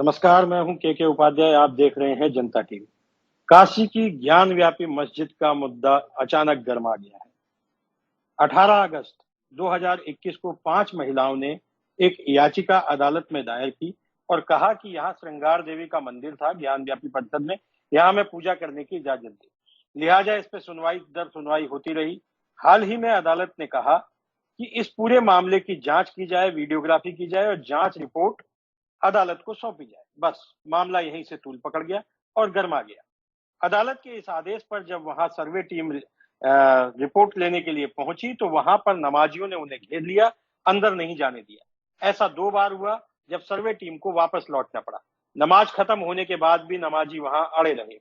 नमस्कार, मैं हूं के उपाध्याय। आप देख रहे हैं जनता टीवी। काशी की ज्ञान व्यापी मस्जिद का मुद्दा अचानक गर्मा गया है। 18 अगस्त 2021 को 5 महिलाओं ने एक याचिका अदालत में दायर की और कहा कि यहाँ श्रृंगार देवी का मंदिर था ज्ञान व्यापी परिसर में, यहाँ हमें पूजा करने की इजाजत दी। लिहाजा इस पर सुनवाई दर सुनवाई होती रही। हाल ही में अदालत ने कहा कि इस पूरे मामले की जांच की जाए, वीडियोग्राफी की जाए और जांच रिपोर्ट अदालत को सौंपी जाए। बस मामला यहीं से तूल पकड़ गया और गर्मा गया। अदालत के इस आदेश पर जब वहां सर्वे टीम रिपोर्ट लेने के लिए पहुंची तो वहां पर नमाजियों ने उन्हें घेर लिया, अंदर नहीं जाने दिया। ऐसा 2 बार हुआ जब सर्वे टीम को वापस लौटना पड़ा। नमाज खत्म होने के बाद भी नमाजी वहां अड़े रहे।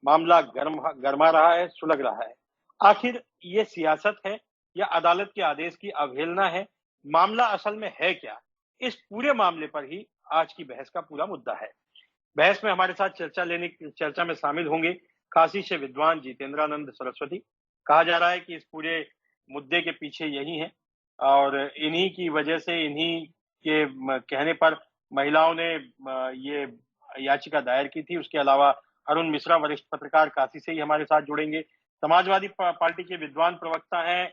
मामला गर्मा रहा है, सुलग रहा है। आखिर ये सियासत है या अदालत के आदेश की अवहेलना है? मामला असल में है क्या? इस पूरे मामले पर ही आज की बहस का पूरा मुद्दा है। बहस में हमारे साथ चर्चा में शामिल होंगे काशी से विद्वान जितेंद्रानंद सरस्वती। कहा जा रहा है कि इस पूरे मुद्दे के पीछे यही है और इन्हीं की वजह से, इन्हीं के कहने पर महिलाओं ने ये याचिका दायर की थी। उसके अलावा अरुण मिश्रा वरिष्ठ पत्रकार काशी से ही हमारे साथ जुड़ेंगे। समाजवादी पार्टी के विद्वान प्रवक्ता हैं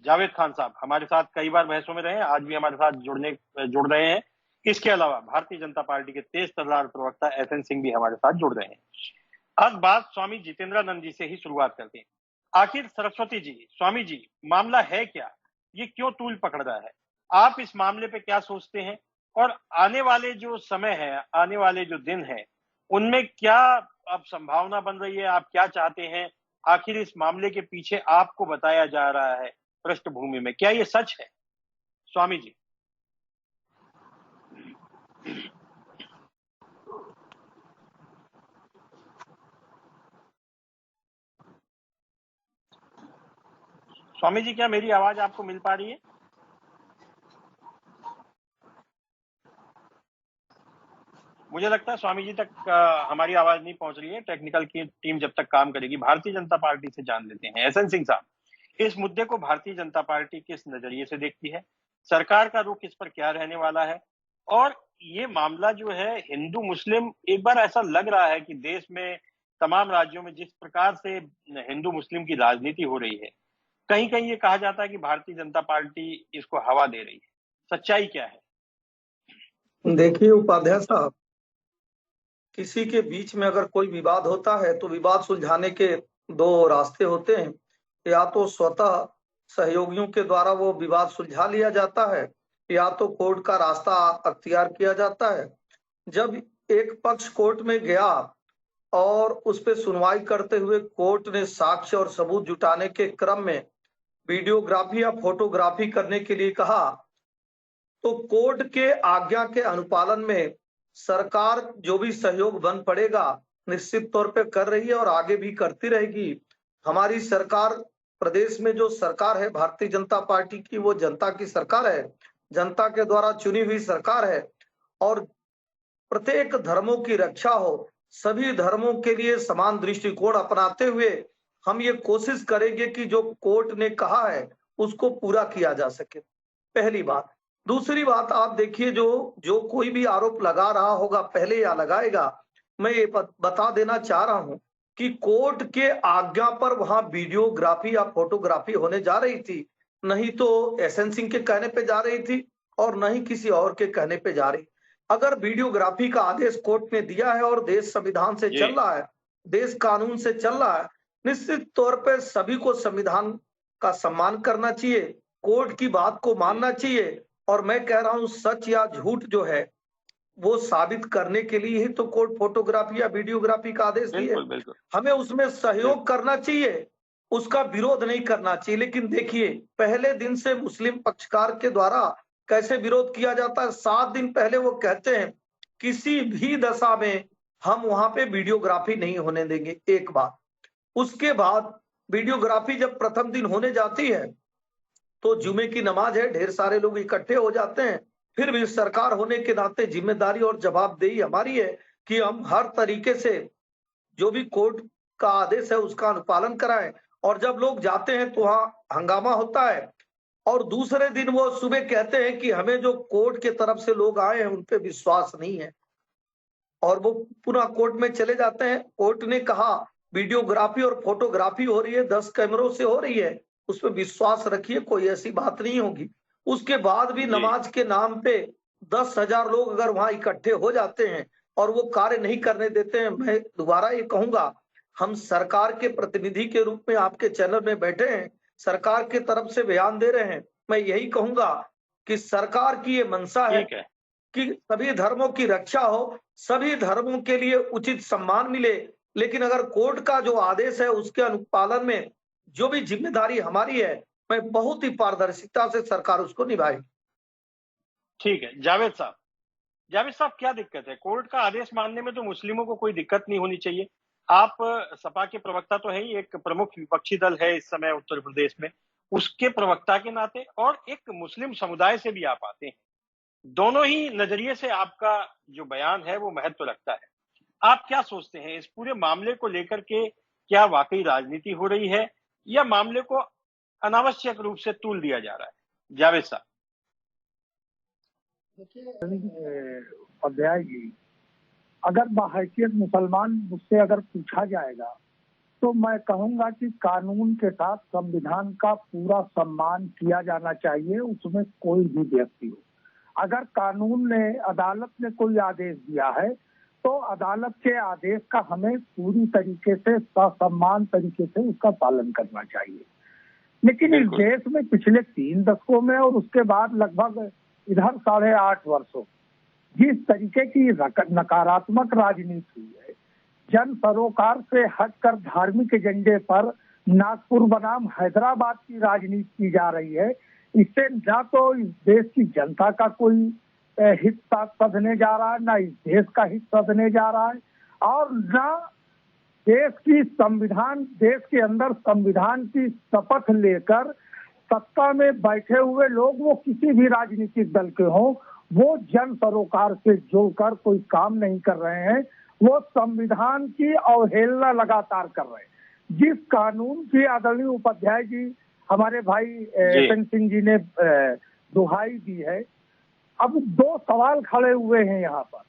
जावेद खान साहब, हमारे साथ कई बार बहसों में रहे, आज भी हमारे साथ जुड़ रहे हैं। इसके अलावा भारतीय जनता पार्टी के तेज तर्रार प्रवक्ता एसएन सिंह भी हमारे साथ जुड़ रहे हैं। आज बात स्वामी जितेंद्रानंद जी से ही शुरुआत करते हैं। आखिर सरस्वती जी, स्वामी जी, मामला है क्या? ये क्यों तूल पकड़ रहा है? आप इस मामले पे क्या सोचते हैं और आने वाले जो समय है, आने वाले जो दिन है, उनमें क्या अब संभावना बन रही है? आप क्या चाहते हैं? आखिर इस मामले के पीछे आपको बताया जा रहा है पृष्ठभूमि में, क्या ये सच है? स्वामी जी। स्वामी जी, क्या मेरी आवाज आपको मिल पा रही है? मुझे लगता है स्वामी जी तक हमारी आवाज नहीं पहुंच रही है। टेक्निकल की टीम जब तक काम करेगी। भारतीय जनता पार्टी से जान लेते हैं। एसएन सिंह साहब, इस मुद्दे को भारतीय जनता पार्टी किस नजरिए से देखती है? सरकार का रुख इस पर क्या रहने वाला है? और ये मामला जो है हिंदू मुस्लिम, एक बार ऐसा लग रहा है कि देश में तमाम राज्यों में जिस प्रकार से हिंदू मुस्लिम की राजनीति हो रही है, कहीं कहीं ये कहा जाता है कि भारतीय जनता पार्टी इसको हवा दे रही है। सच्चाई क्या है? देखिए उपाध्याय साहब, किसी के बीच में अगर कोई विवाद होता है तो विवाद सुलझाने के 2 रास्ते होते हैं। या तो स्वतः सहयोगियों के द्वारा वो विवाद सुलझा लिया जाता है या तो कोर्ट का रास्ता अख्तियार किया जाता है। जब एक पक्ष कोर्ट में गया और उस पर सुनवाई करते हुए कोर्ट ने साक्ष्य और सबूत जुटाने के क्रम में वीडियोग्राफी या फोटोग्राफी करने के लिए कहा, तो कोर्ट के आज्ञा के अनुपालन में सरकार जो भी सहयोग बन पड़ेगा निश्चित तौर पे कर रही है और आगे भी करती रहेगी। हमारी सरकार, प्रदेश में जो सरकार है भारतीय जनता पार्टी की, वो जनता की सरकार है, जनता के द्वारा चुनी हुई सरकार है और प्रत्येक धर्मों की रक्षा हो, सभी धर्मों के लिए समान दृष्टिकोण अपनाते हुए हम ये कोशिश करेंगे कि जो कोर्ट ने कहा है उसको पूरा किया जा सके। पहली बात। दूसरी बात, आप देखिए जो कोई भी आरोप लगा रहा होगा पहले या लगाएगा, मैं ये बता देना चाह रहा हूं कि कोर्ट के आज्ञा पर वहां वीडियोग्राफी या फोटोग्राफी होने जा रही थी, नहीं तो एसएन सिंह के कहने पे जा रही थी और नहीं किसी और के कहने पे जा रही। अगर वीडियोग्राफी का आदेश कोर्ट ने दिया है और देश संविधान से चल रहा है, देश कानून से चल रहा है, निश्चित तौर पर सभी को संविधान का सम्मान करना चाहिए, कोर्ट की बात को मानना चाहिए। और मैं कह रहा हूं सच या झूठ जो है वो साबित करने के लिए ही तो कोर्ट फोटोग्राफी या वीडियोग्राफी का आदेश दिए। हमें उसमें सहयोग करना चाहिए, उसका विरोध नहीं करना चाहिए। लेकिन देखिए पहले दिन से मुस्लिम पक्षकार के द्वारा कैसे विरोध किया जाता है। 7 दिन पहले वो कहते हैं किसी भी दशा में हम वहां पे वीडियोग्राफी नहीं होने देंगे, एक बात। उसके बाद वीडियोग्राफी जब प्रथम दिन होने जाती है तो जुमे की नमाज है, ढेर सारे लोग इकट्ठे हो जाते हैं। फिर भी सरकार होने के नाते जिम्मेदारी और जवाबदेही हमारी है कि हम हर तरीके से जो भी कोर्ट का आदेश है उसका अनुपालन कराएं। और जब लोग जाते हैं तो वहां हंगामा होता है और दूसरे दिन वो सुबह कहते हैं कि हमें जो कोर्ट के तरफ से लोग आए हैं उन पे विश्वास नहीं है। और वो पुनः कोर्ट में चले जाते हैं। कोर्ट ने कहा वीडियोग्राफी और फोटोग्राफी हो रही है, 10 कैमरों से हो रही है, उसमें विश्वास रखिए, कोई ऐसी बात नहीं होगी। उसके बाद भी नमाज के नाम पे 10,000 लोग अगर वहां इकट्ठे हो जाते हैं और वो कार्य नहीं करने देते हैं, मैं दोबारा ये कहूंगा, हम सरकार के प्रतिनिधि के रूप में आपके चैनल में बैठे हैं, सरकार के तरफ से बयान दे रहे हैं। मैं यही कहूंगा कि सरकार की ये मंशा है ठीक है। कि सभी धर्मों की रक्षा हो, सभी धर्मों के लिए उचित सम्मान मिले, लेकिन अगर कोर्ट का जो आदेश है उसके अनुपालन में जो भी जिम्मेदारी हमारी है, मैं बहुत ही पारदर्शिता से सरकार उसको निभाएगी। ठीक है जावेद साहब, क्या दिक्कत है? कोर्ट का आदेश मानने में तो मुस्लिमों को कोई दिक्कत नहीं होनी चाहिए। आप सपा के प्रवक्ता तो है ही, एक प्रमुख विपक्षी दल है इस समय उत्तर प्रदेश में, उसके प्रवक्ता के नाते और एक मुस्लिम समुदाय से भी आप आते हैं, दोनों ही नजरिए से आपका जो बयान है वो महत्व रखता है। आप क्या सोचते हैं इस पूरे मामले को लेकर के? क्या वाकई राजनीति हो रही है या मामले को अनावश्यक रूप से तूल दिया जा रहा है? जावेद साहब। देखिए उपाध्याय जी, अगर बाहैसियत मुसलमान मुझसे अगर पूछा जाएगा तो मैं कहूंगा कि कानून के साथ संविधान का पूरा सम्मान किया जाना चाहिए, उसमें कोई भी व्यक्ति हो। अगर कानून ने, अदालत ने कोई आदेश दिया है तो अदालत के आदेश का हमें पूरी तरीके से ससम्मान तरीके से उसका पालन करना चाहिए। लेकिन इस देश में पिछले 3 दशकों में और उसके बाद लगभग इधर 8.5 वर्षों जिस तरीके की नकारात्मक राजनीति हुई है, जन सरोकार से हटकर धार्मिक एजेंडे पर नागपुर बनाम हैदराबाद की राजनीति की जा रही है, इससे न तो इस देश की जनता का कोई हित सधने जा रहा है, न इस देश का हित सधने जा रहा है, और न देश के अंदर संविधान की शपथ लेकर सत्ता में बैठे हुए लोग, वो किसी भी राजनीतिक दल के हों, वो जन सरोकार से जुड़कर कोई काम नहीं कर रहे हैं, वो संविधान की अवहेलना लगातार कर रहे हैं। जिस कानून की आदरणीय उपाध्याय जी, हमारे भाई एसएन सिंह जी ने दुहाई दी है, अब 2 सवाल खड़े हुए हैं यहाँ पर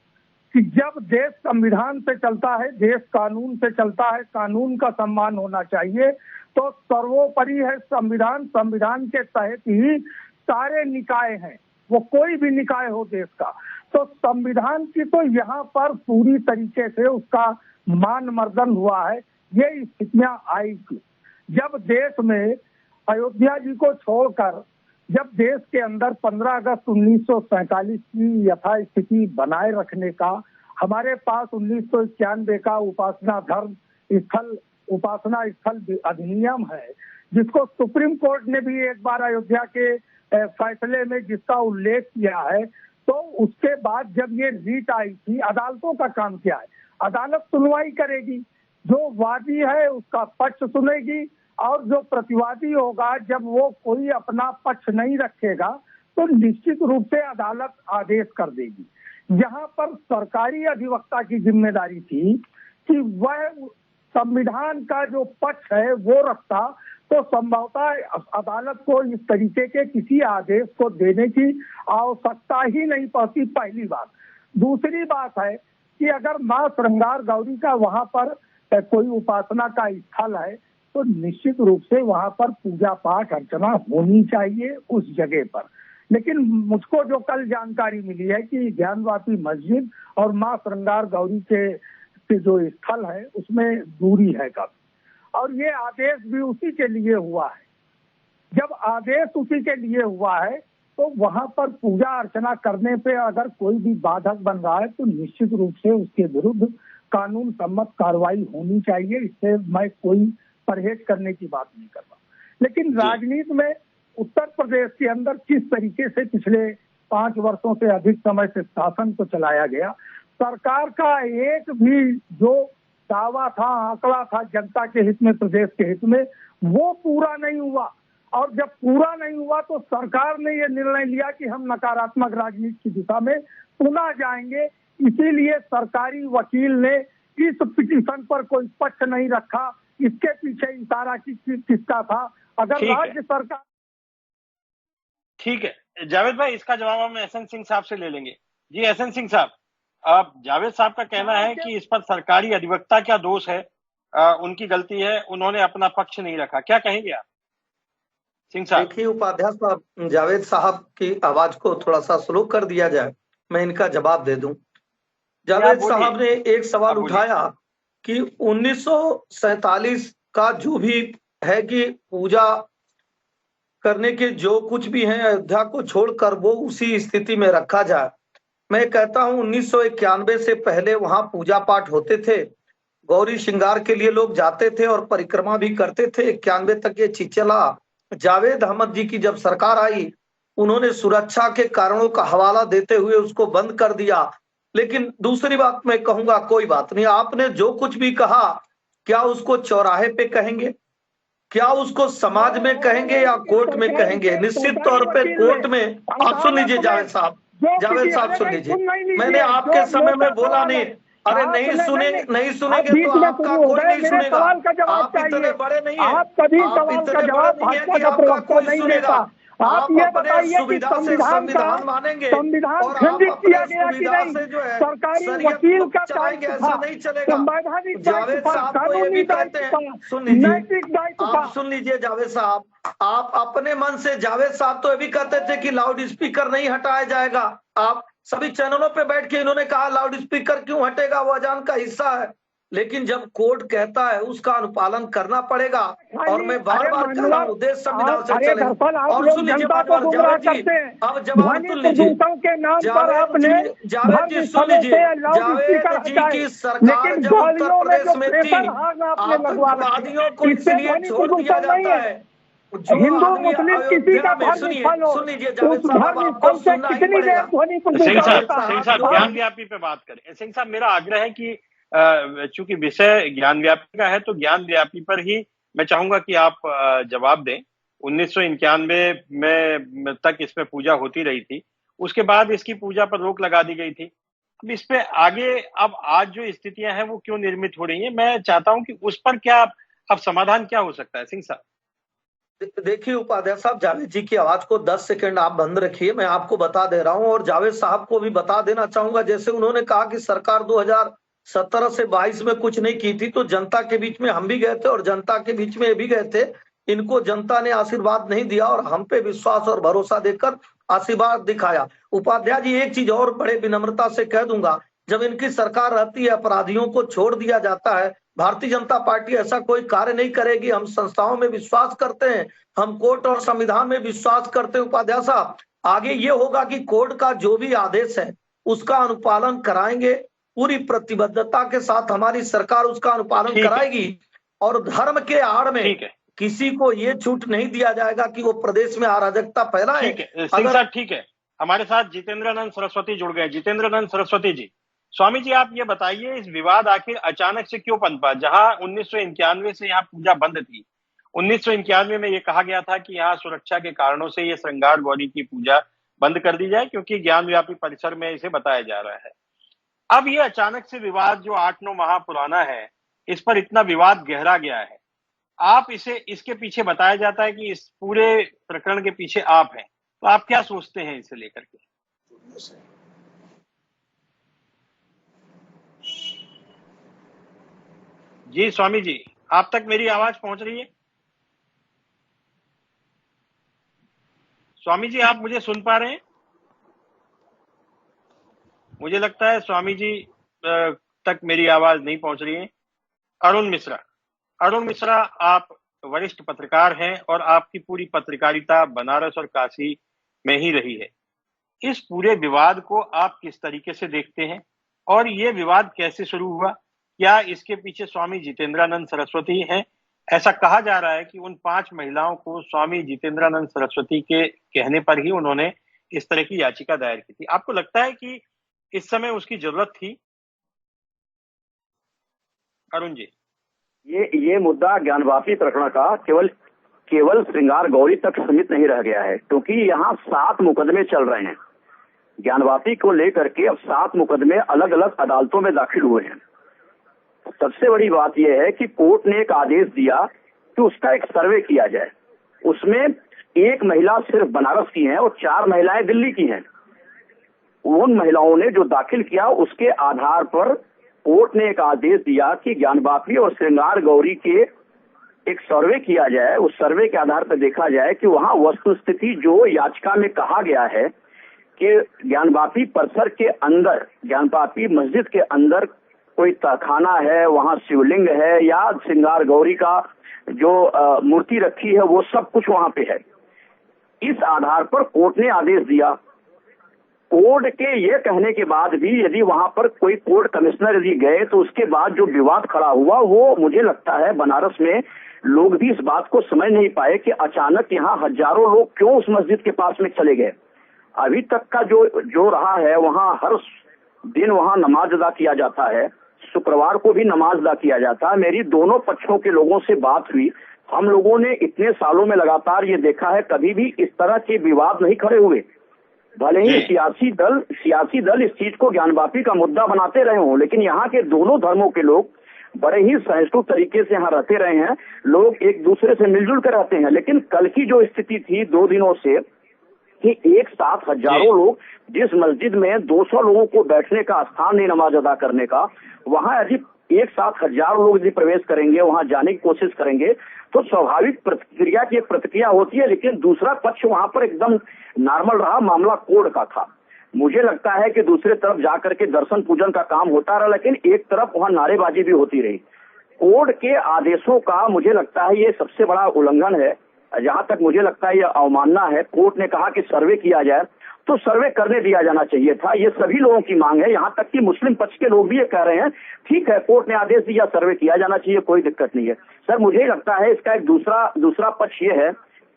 कि जब देश संविधान से चलता है, देश कानून से चलता है, कानून का सम्मान होना चाहिए, तो सर्वोपरि है संविधान। संविधान के तहत ही सारे निकाय हैं, वो कोई भी निकाय हो देश का, तो संविधान की तो यहाँ पर पूरी तरीके से उसका मान मर्दन हुआ है। ये स्थितियां आई थी जब देश में अयोध्या जी को छोड़कर, जब देश के अंदर 15 अगस्त 1947 की यथास्थिति बनाए रखने का हमारे पास 1991 का उपासना स्थल अधिनियम है, जिसको सुप्रीम कोर्ट ने भी एक बार अयोध्या के फैसले में जिसका उल्लेख किया है, तो उसके बाद जब ये रीट आई थी, अदालतों का काम क्या है? अदालत सुनवाई करेगी, जो वादी है उसका पक्ष सुनेगी, और जो प्रतिवादी होगा, जब वो कोई अपना पक्ष नहीं रखेगा तो निश्चित रूप से अदालत आदेश कर देगी। यहाँ पर सरकारी अधिवक्ता की जिम्मेदारी थी कि वह संविधान का जो पक्ष है वो रखता, तो संभवतः अदालत को इस तरीके के किसी आदेश को देने की आवश्यकता ही नहीं पड़ती, पहली बात। दूसरी बात है कि अगर मां श्रृंगार गौरी का वहां पर कोई उपासना का स्थल है, तो निश्चित रूप से वहां पर पूजा पाठ अर्चना होनी चाहिए उस जगह पर। लेकिन मुझको जो कल जानकारी मिली है कि ज्ञानवापी मस्जिद और मां श्रृंगार गौरी के जो स्थल है उसमें दूरी है काफी, और ये आदेश भी उसी के लिए हुआ है। जब आदेश उसी के लिए हुआ है तो वहां पर पूजा अर्चना करने पे अगर कोई भी बाधक बन रहा है तो निश्चित रूप से उसके विरुद्ध कानून सम्मत कार्रवाई होनी चाहिए। इससे मैं कोई परहेज करने की बात नहीं कर रहा। लेकिन राजनीति में उत्तर प्रदेश के अंदर किस तरीके से पिछले 5 वर्षों से अधिक समय से शासन को चलाया गया, सरकार का एक भी जो दावा था, आंकड़ा था जनता के हित में, प्रदेश के हित में, वो पूरा नहीं हुआ। और जब पूरा नहीं हुआ तो सरकार ने ये निर्णय लिया कि हम नकारात्मक राजनीति की दिशा में पुनः जाएंगे। इसीलिए सरकारी वकील ने इस पिटीशन पर कोई पक्ष नहीं रखा। इसके पीछे इशारा किसका था? अगर राज्य सरकार। ठीक है जावेद भाई, इसका जवाब हम एसएन सिंह साहब से ले लेंगे। जी एसएन सिंह साहब। अब जावेद साहब का कहना है कि इस पर सरकारी अधिवक्ता क्या दोष है, उनकी गलती है, उन्होंने अपना पक्ष नहीं रखा। क्या कहेंगे आप सिंह साहब? देखिए उपाध्याय साहब, जावेद साहब की आवाज को थोड़ा सा स्लो कर दिया जाए, मैं इनका जवाब दे दूं। जावेद साहब ने एक सवाल उठाया कि 1947 का जो भी है कि पूजा करने के जो कुछ भी है अयोध्या को छोड़कर वो उसी स्थिति में रखा जाए। मैं कहता हूं 1991 से पहले वहां पूजा पाठ होते थे, गौरी श्रृंगार के लिए लोग जाते थे और परिक्रमा भी करते थे। 91 तक ये चीज चला। जावेद अहमद जी की जब सरकार आई, उन्होंने सुरक्षा के कारणों का हवाला देते हुए उसको बंद कर दिया। लेकिन दूसरी बात मैं कहूंगा, कोई बात नहीं, आपने जो कुछ भी कहा, क्या उसको चौराहे पे कहेंगे, क्या उसको समाज में कहेंगे या कोर्ट में कहेंगे? निश्चित तौर पे कोर्ट में। आप सुन लीजिए जावेद साहब, जावेद साहब सुन लीजिए, मैंने आपके समय में बोला नहीं। अरे नहीं सुनेंगे तो आपका कोई नहीं सुनेगा। आप इतने बड़े नहीं है, आप इतने बड़े नहीं है कि आपका कोई सुनेगा। आप ये बताइए कि संविधान मानेंगे और आप अपने सुविधा से जो है सरकारी वकील का चलाएंगे, ऐसा नहीं चलेगा। जावेद साहब को ये भी कहते हैं, सुन लीजिए, आप सुन लीजिए जावेद साहब, आप अपने मन से, जावेद साहब तो ये भी कहते थे कि लाउड स्पीकर नहीं हटाया जाएगा। आप सभी चैनलों पे बैठ के इन्होंने कहा लाउड स्पीकर क्यों हटेगा, वो अजान का हिस्सा है। लेकिन जब कोर्ट कहता है उसका अनुपालन करना पड़ेगा। और मैं बार बार कह रहा हूँ, देश संविधान से चले। और सुन लीजिए जावेद जी, अब जवाब सुन लीजिए जावेद जी, सुन लीजिए जावेद जी की सरकार जब उत्तर प्रदेश में थी, आतंकवादियों को इसलिए छोड़ दिया जाता है। हिंदू मुस्लिम किसी का सुन लीजिए जावेद साहब, आपको सुनना ही पड़ेगा। सिंह साहब ज्ञान व्यापी पे बात करें। सिंह साहब, मेरा आग्रह है कि चूंकि विषय ज्ञान व्यापी का है तो ज्ञान व्यापी पर ही मैं चाहूंगा कि आप जवाब दें। 1991 में तक इसमें पूजा होती रही थी, उसके बाद इसकी पूजा पर रोक लगा दी गई थी। अब इस पे आगे अब आज जो स्थितियां हैं वो क्यों निर्मित हो रही हैं, मैं चाहता हूं कि उस पर क्या अब समाधान क्या हो सकता है। सिंह साहब देखिए उपाध्याय साहब, जावेद जी की आवाज को 10 सेकंड आप बंद रखिए, मैं आपको बता दे रहा हूं। और जावेद साहब को भी बता देना चाहूंगा, जैसे उन्होंने कहा कि सरकार 2017 से 22 में कुछ नहीं की थी, तो जनता के बीच में हम भी गए थे और जनता के बीच में ये भी गए थे। इनको जनता ने आशीर्वाद नहीं दिया और हम पे विश्वास और भरोसा देकर आशीर्वाद दिखाया। उपाध्याय जी, एक चीज और बड़े विनम्रता से कह दूंगा, जब इनकी सरकार रहती है अपराधियों को छोड़ दिया जाता है। भारतीय जनता पार्टी ऐसा कोई कार्य नहीं करेगी। हम संस्थाओं में विश्वास करते हैं, हम कोर्ट और संविधान में विश्वास करते हैं। उपाध्याय साहब, आगे ये होगा कि कोर्ट का जो भी आदेश है उसका अनुपालन कराएंगे, पूरी प्रतिबद्धता के साथ हमारी सरकार उसका अनुपालन कराएगी। और धर्म के आड़ में किसी को ये छूट नहीं दिया जाएगा कि वो प्रदेश में अराजकता फैलाए। सिंह साहब ठीक है, हमारे साथ जितेंद्रानंद सरस्वती जुड़ गए। जितेंद्रानंद सरस्वती जी, स्वामी जी आप ये बताइए, इस विवाद आखिर अचानक से क्यों पनपा? जहां 1991 से यहाँ पूजा बंद थी, 1991 में ये कहा गया था कि यहाँ सुरक्षा के कारणों से ये श्रृंगार गौरी की पूजा बंद कर दी जाए, क्योंकि ज्ञान व्यापी परिसर में इसे बताया जा रहा है। अब ये अचानक से विवाद जो 8-9 माह पुराना है, इस पर इतना विवाद गहरा गया है। आप इसके पीछे बताया जाता है कि इस पूरे प्रकरण के पीछे आप हैं, तो आप क्या सोचते हैं इसे लेकर के? जी स्वामी जी, आप तक मेरी आवाज पहुंच रही है? स्वामी जी, आप मुझे सुन पा रहे हैं? मुझे लगता है स्वामी जी तक मेरी आवाज नहीं पहुंच रही है। अरुण मिश्रा, आप वरिष्ठ पत्रकार हैं और आपकी पूरी पत्रकारिता बनारस और काशी में ही रही है। इस पूरे विवाद को आप किस तरीके से देखते हैं और ये विवाद कैसे शुरू हुआ? क्या इसके पीछे स्वामी जितेंद्रानंद सरस्वती हैं? ऐसा कहा जा रहा है कि उन 5 महिलाओं को स्वामी जितेंद्रानंद सरस्वती के कहने पर ही उन्होंने इस तरह की याचिका दायर की थी। आपको लगता है कि इस समय उसकी जरूरत थी? अरुण जी, ये मुद्दा ज्ञानवापी प्रकरण का केवल श्रृंगार गौरी तक सीमित नहीं रह गया है, क्योंकि यहाँ 7 मुकदमे चल रहे हैं। ज्ञानवापी को लेकर के अब 7 मुकदमे अलग अलग अदालतों में दाखिल हुए हैं। सबसे बड़ी बात यह है कि कोर्ट ने एक आदेश दिया कि उसका एक सर्वे किया जाए। उसमें 1 महिला सिर्फ बनारस की है और 4 महिलाएं दिल्ली की हैं। उन महिलाओं ने जो दाखिल किया, उसके आधार पर कोर्ट ने एक आदेश दिया कि ज्ञानवापी और श्रृंगार गौरी के एक सर्वे किया जाए। उस सर्वे के आधार पर देखा जाए कि वहां वस्तुस्थिति जो याचिका में कहा गया है कि ज्ञानवापी परिसर के अंदर, ज्ञानवापी मस्जिद के अंदर कोई तहखाना है, वहां शिवलिंग है या श्रृंगार गौरी का जो मूर्ति रखी है, वो सब कुछ वहां पे है। इस आधार पर कोर्ट ने आदेश दिया। कोर्ट के ये कहने के बाद भी यदि वहां पर कोई कोर्ट कमिश्नर यदि गए तो उसके बाद जो विवाद खड़ा हुआ, वो मुझे लगता है बनारस में लोग भी इस बात को समझ नहीं पाए कि अचानक यहाँ हजारों लोग क्यों उस मस्जिद के पास में चले गए। अभी तक का जो रहा है, वहां हर दिन वहां नमाज अदा किया जाता है, शुक्रवार को भी नमाज अदा किया जाता है। मेरी दोनों पक्षों के लोगों से बात हुई, हम लोगों ने इतने सालों में लगातार ये देखा है, कभी भी इस तरह के विवाद नहीं खड़े हुए। भले ही सियासी दल इस चीज को ज्ञानवापी का मुद्दा बनाते रहे हों, लेकिन यहाँ के दोनों धर्मों के लोग बड़े ही सहिष्णु तरीके से यहाँ रहते रहे हैं। लोग एक दूसरे से मिलजुल कर रहते हैं। लेकिन कल की जो स्थिति थी 2 दिनों से कि एक साथ हजारों लोग, जिस मस्जिद में 200 लोगों को बैठने का स्थान नहीं नमाज अदा करने का, वहां यदि एक साथ हजारों लोग यदि प्रवेश करेंगे, वहां जाने की कोशिश करेंगे, तो स्वाभाविक प्रतिक्रिया की एक प्रतिक्रिया होती है। लेकिन दूसरा पक्ष वहां पर एकदम नॉर्मल रहा, मामला कोर्ट का था। मुझे लगता है कि दूसरे तरफ जाकर के दर्शन पूजन का काम होता रहा, लेकिन एक तरफ वहां नारेबाजी भी होती रही। कोर्ट के आदेशों का मुझे लगता है ये सबसे बड़ा उल्लंघन है। जहां तक मुझे लगता है ये अवमानना है। कोर्ट ने कहा कि सर्वे किया जाए, तो सर्वे करने दिया जाना चाहिए था। ये सभी लोगों की मांग है, यहाँ तक कि मुस्लिम पक्ष के लोग भी ये कह रहे हैं, ठीक है कोर्ट ने आदेश दिया, सर्वे किया जाना चाहिए, कोई दिक्कत नहीं है। सर मुझे लगता है इसका एक दूसरा पक्ष ये है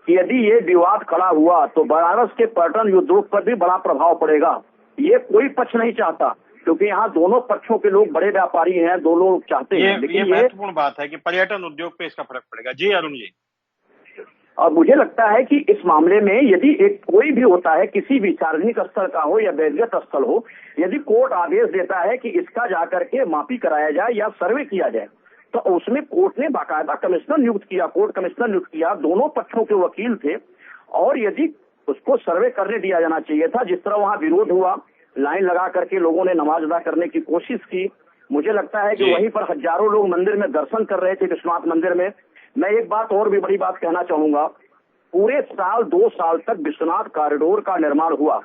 कि यदि ये विवाद खड़ा हुआ तो बनारस के पर्यटन उद्योग पर भी बड़ा प्रभाव पड़ेगा। ये कोई पक्ष नहीं चाहता, क्योंकि यहाँ दोनों पक्षों के लोग बड़े व्यापारी हैं, दो लोग चाहते हैं। लेकिन ये महत्वपूर्ण बात है कि पर्यटन उद्योग पे इसका फर्क पड़ेगा। जी अरुण जी। और मुझे लगता है कि इस मामले में यदि एक कोई भी होता है, किसी भी सार्वजनिक स्थल का हो या व्यक्तिगत स्थल हो, यदि कोर्ट आदेश देता है कि इसका जाकर के मापी कराया जाए या सर्वे किया जाए, तो उसमें कोर्ट ने बाकायदा कमिश्नर नियुक्त किया, कोर्ट कमिश्नर नियुक्त किया, दोनों पक्षों के वकील थे, और यदि उसको सर्वे करने दिया जाना चाहिए था। जिस तरह वहां विरोध हुआ, लाइन लगा करके लोगों ने नमाज अदा करने की कोशिश की, मुझे लगता है कि वहीं पर हजारों लोग मंदिर में दर्शन कर रहे थे, विश्वनाथ मंदिर में। मैं एक बात और भी बड़ी बात कहना चाहूंगा, पूरे साल 2 साल तक विश्वनाथ कॉरिडोर का निर्माण हुआ,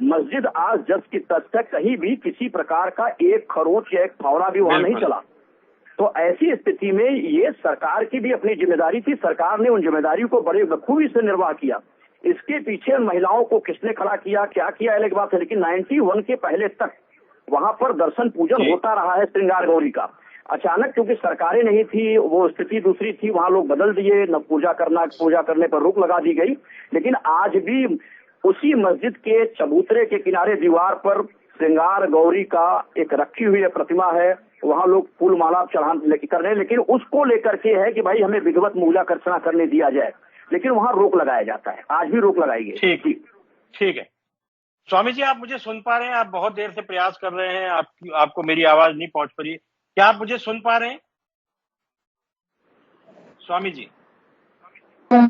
मस्जिद आज जस की तस तक कहीं भी किसी प्रकार का एक खरोंच या एक फौरा भी वहां नहीं चला। तो ऐसी स्थिति में ये सरकार की भी अपनी जिम्मेदारी थी, सरकार ने उन जिम्मेदारी को बड़े बखूबी से निर्वाह किया। इसके पीछे महिलाओं को किसने खड़ा किया, क्या किया, अलग बात है, लेकिन 91 के पहले तक वहां पर दर्शन पूजन होता रहा है श्रृंगार गौरी का। अचानक क्योंकि सरकारें नहीं थी, वो स्थिति दूसरी थी, वहां लोग बदल दिए, न पूजा करने पर रोक लगा दी गई। लेकिन आज भी उसी मस्जिद के चबूतरे के किनारे दीवार पर श्रृंगार गौरी का एक रखी हुई प्रतिमा है, वहां लोग फूल माला चढ़ान कर रहे हैं। लेकिन उसको लेकर के है कि भाई हमें विधिवत मूल्य अर्चना करने दिया जाए, लेकिन वहां रोक लगाया जाता है, आज भी रोक लगाई गई। ठीक है स्वामी जी, आप मुझे सुन पा रहे हैं? आप बहुत देर से प्रयास कर रहे हैं, आपको मेरी आवाज नहीं पहुंच पा रही है, क्या आप मुझे सुन पा रहे हैं स्वामी जी? हाँ।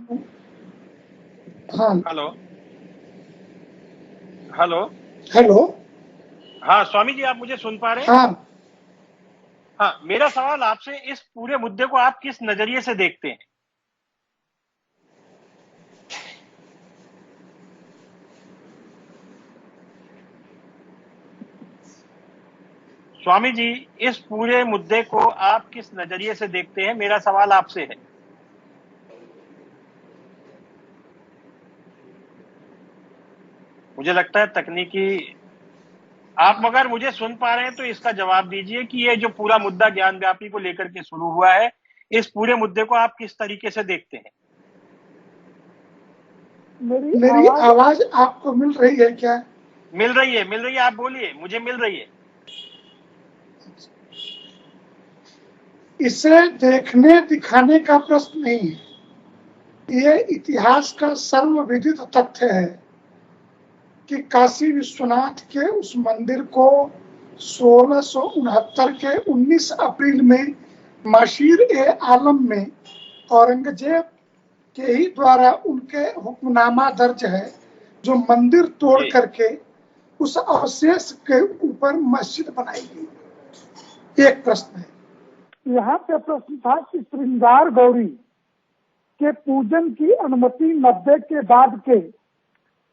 हेलो। हाँ स्वामी जी, आप मुझे सुन पा रहे हैं? हाँ, मेरा सवाल आपसे, इस पूरे मुद्दे को आप किस नजरिए से देखते हैं? स्वामी जी, इस पूरे मुद्दे को आप किस नजरिए से देखते हैं, मेरा सवाल आपसे है। मुझे लगता है तकनीकी, आप मगर मुझे सुन पा रहे हैं तो इसका जवाब दीजिए कि ये जो पूरा मुद्दा ज्ञानव्यापी को लेकर के शुरू हुआ है, इस पूरे मुद्दे को आप किस तरीके से देखते हैं? मेरी आवाज आपको मिल रही है क्या? मिल रही है, आप बोलिए, मुझे मिल रही है। इसे देखने दिखाने का प्रश्न नहीं है, ये इतिहास का सर्वविदित तथ्य है कि काशी विश्वनाथ के उस मंदिर को 1669 के 19 अप्रैल में मशीर-ए-आलम में औरंगजेब के ही द्वारा उनके हुक्मनामा दर्ज है, जो मंदिर तोड़ करके उस अवशेष के ऊपर मस्जिद बनाई गई? एक प्रश्न है। यहाँ पे प्रश्न था कि श्रृंगार गौरी के पूजन की अनुमति 90 के बाद के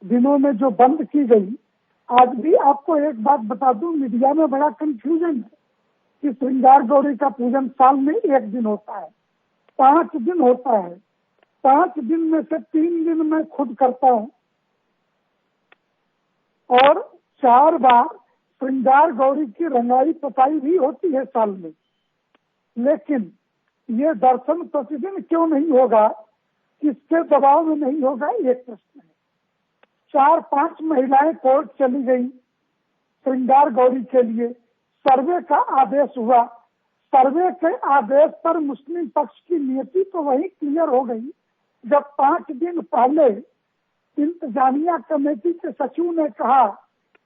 दिनों में जो बंद की गई, आज भी आपको एक बात बता दूं, मीडिया में बड़ा कंफ्यूजन है कि श्रृंगार गौरी का पूजन साल में 1 दिन होता है, 5 दिन होता है। 5 दिन में से 3 दिन मैं खुद करता हूँ और 4 बार श्रृंगार गौरी की रंगाई पुताई भी होती है साल में। लेकिन ये दर्शन प्रतिदिन क्यों नहीं होगा, किसके दबाव में नहीं होगा, एक प्रश्न है। 4-5 महिलाएं कोर्ट चली गई श्रृंगार गौरी के लिए, सर्वे का आदेश हुआ। सर्वे के आदेश पर मुस्लिम पक्ष की नियति तो वही क्लियर हो गई जब 5 दिन पहले इंतजामिया कमेटी के सचिव ने कहा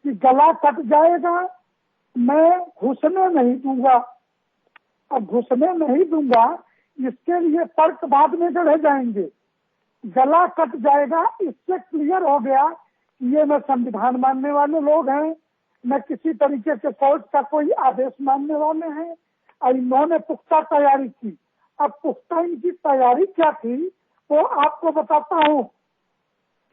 कि गला कट जाएगा, मैं घुसने नहीं दूंगा। अब घुसने नहीं दूंगा, इसके लिए तर्क बाद में गढ़े जाएंगे। गला कट जाएगा, इससे क्लियर हो गया कि ये न संविधान मानने वाले लोग हैं, न किसी तरीके से कोर्ट का कोई आदेश मानने वाले हैं, और इन्होंने पुख्ता तैयारी की। अब पुख्ता इनकी तैयारी क्या थी वो आपको बताता हूँ।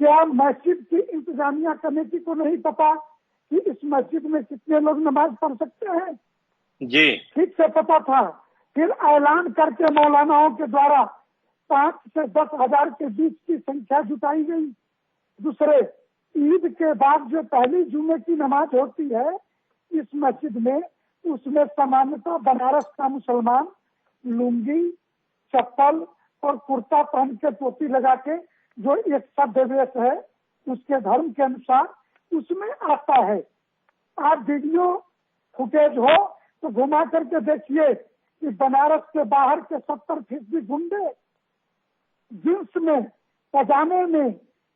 क्या मस्जिद की इंतजामिया कमेटी को नहीं पता कि इस मस्जिद में कितने लोग नमाज पढ़ सकते हैं? जी, ठीक से पता था। फिर ऐलान करके मौलानाओं के द्वारा 5 से 10 हजार के बीच की संख्या जुटाई गई। दूसरे, ईद के बाद जो पहली जुमे की नमाज होती है इस मस्जिद में, उसमें सामान्यतः बनारस का मुसलमान लुंगी, चप्पल और कुर्ता पहन के टोपी लगा के, जो एक सभ्य वेश है उसके धर्म के अनुसार, उसमें आता है। आप वीडियो फुटेज हो तो घुमा करके देखिए कि बनारस के बाहर के 70% गुंडे जींस में, पजामे में,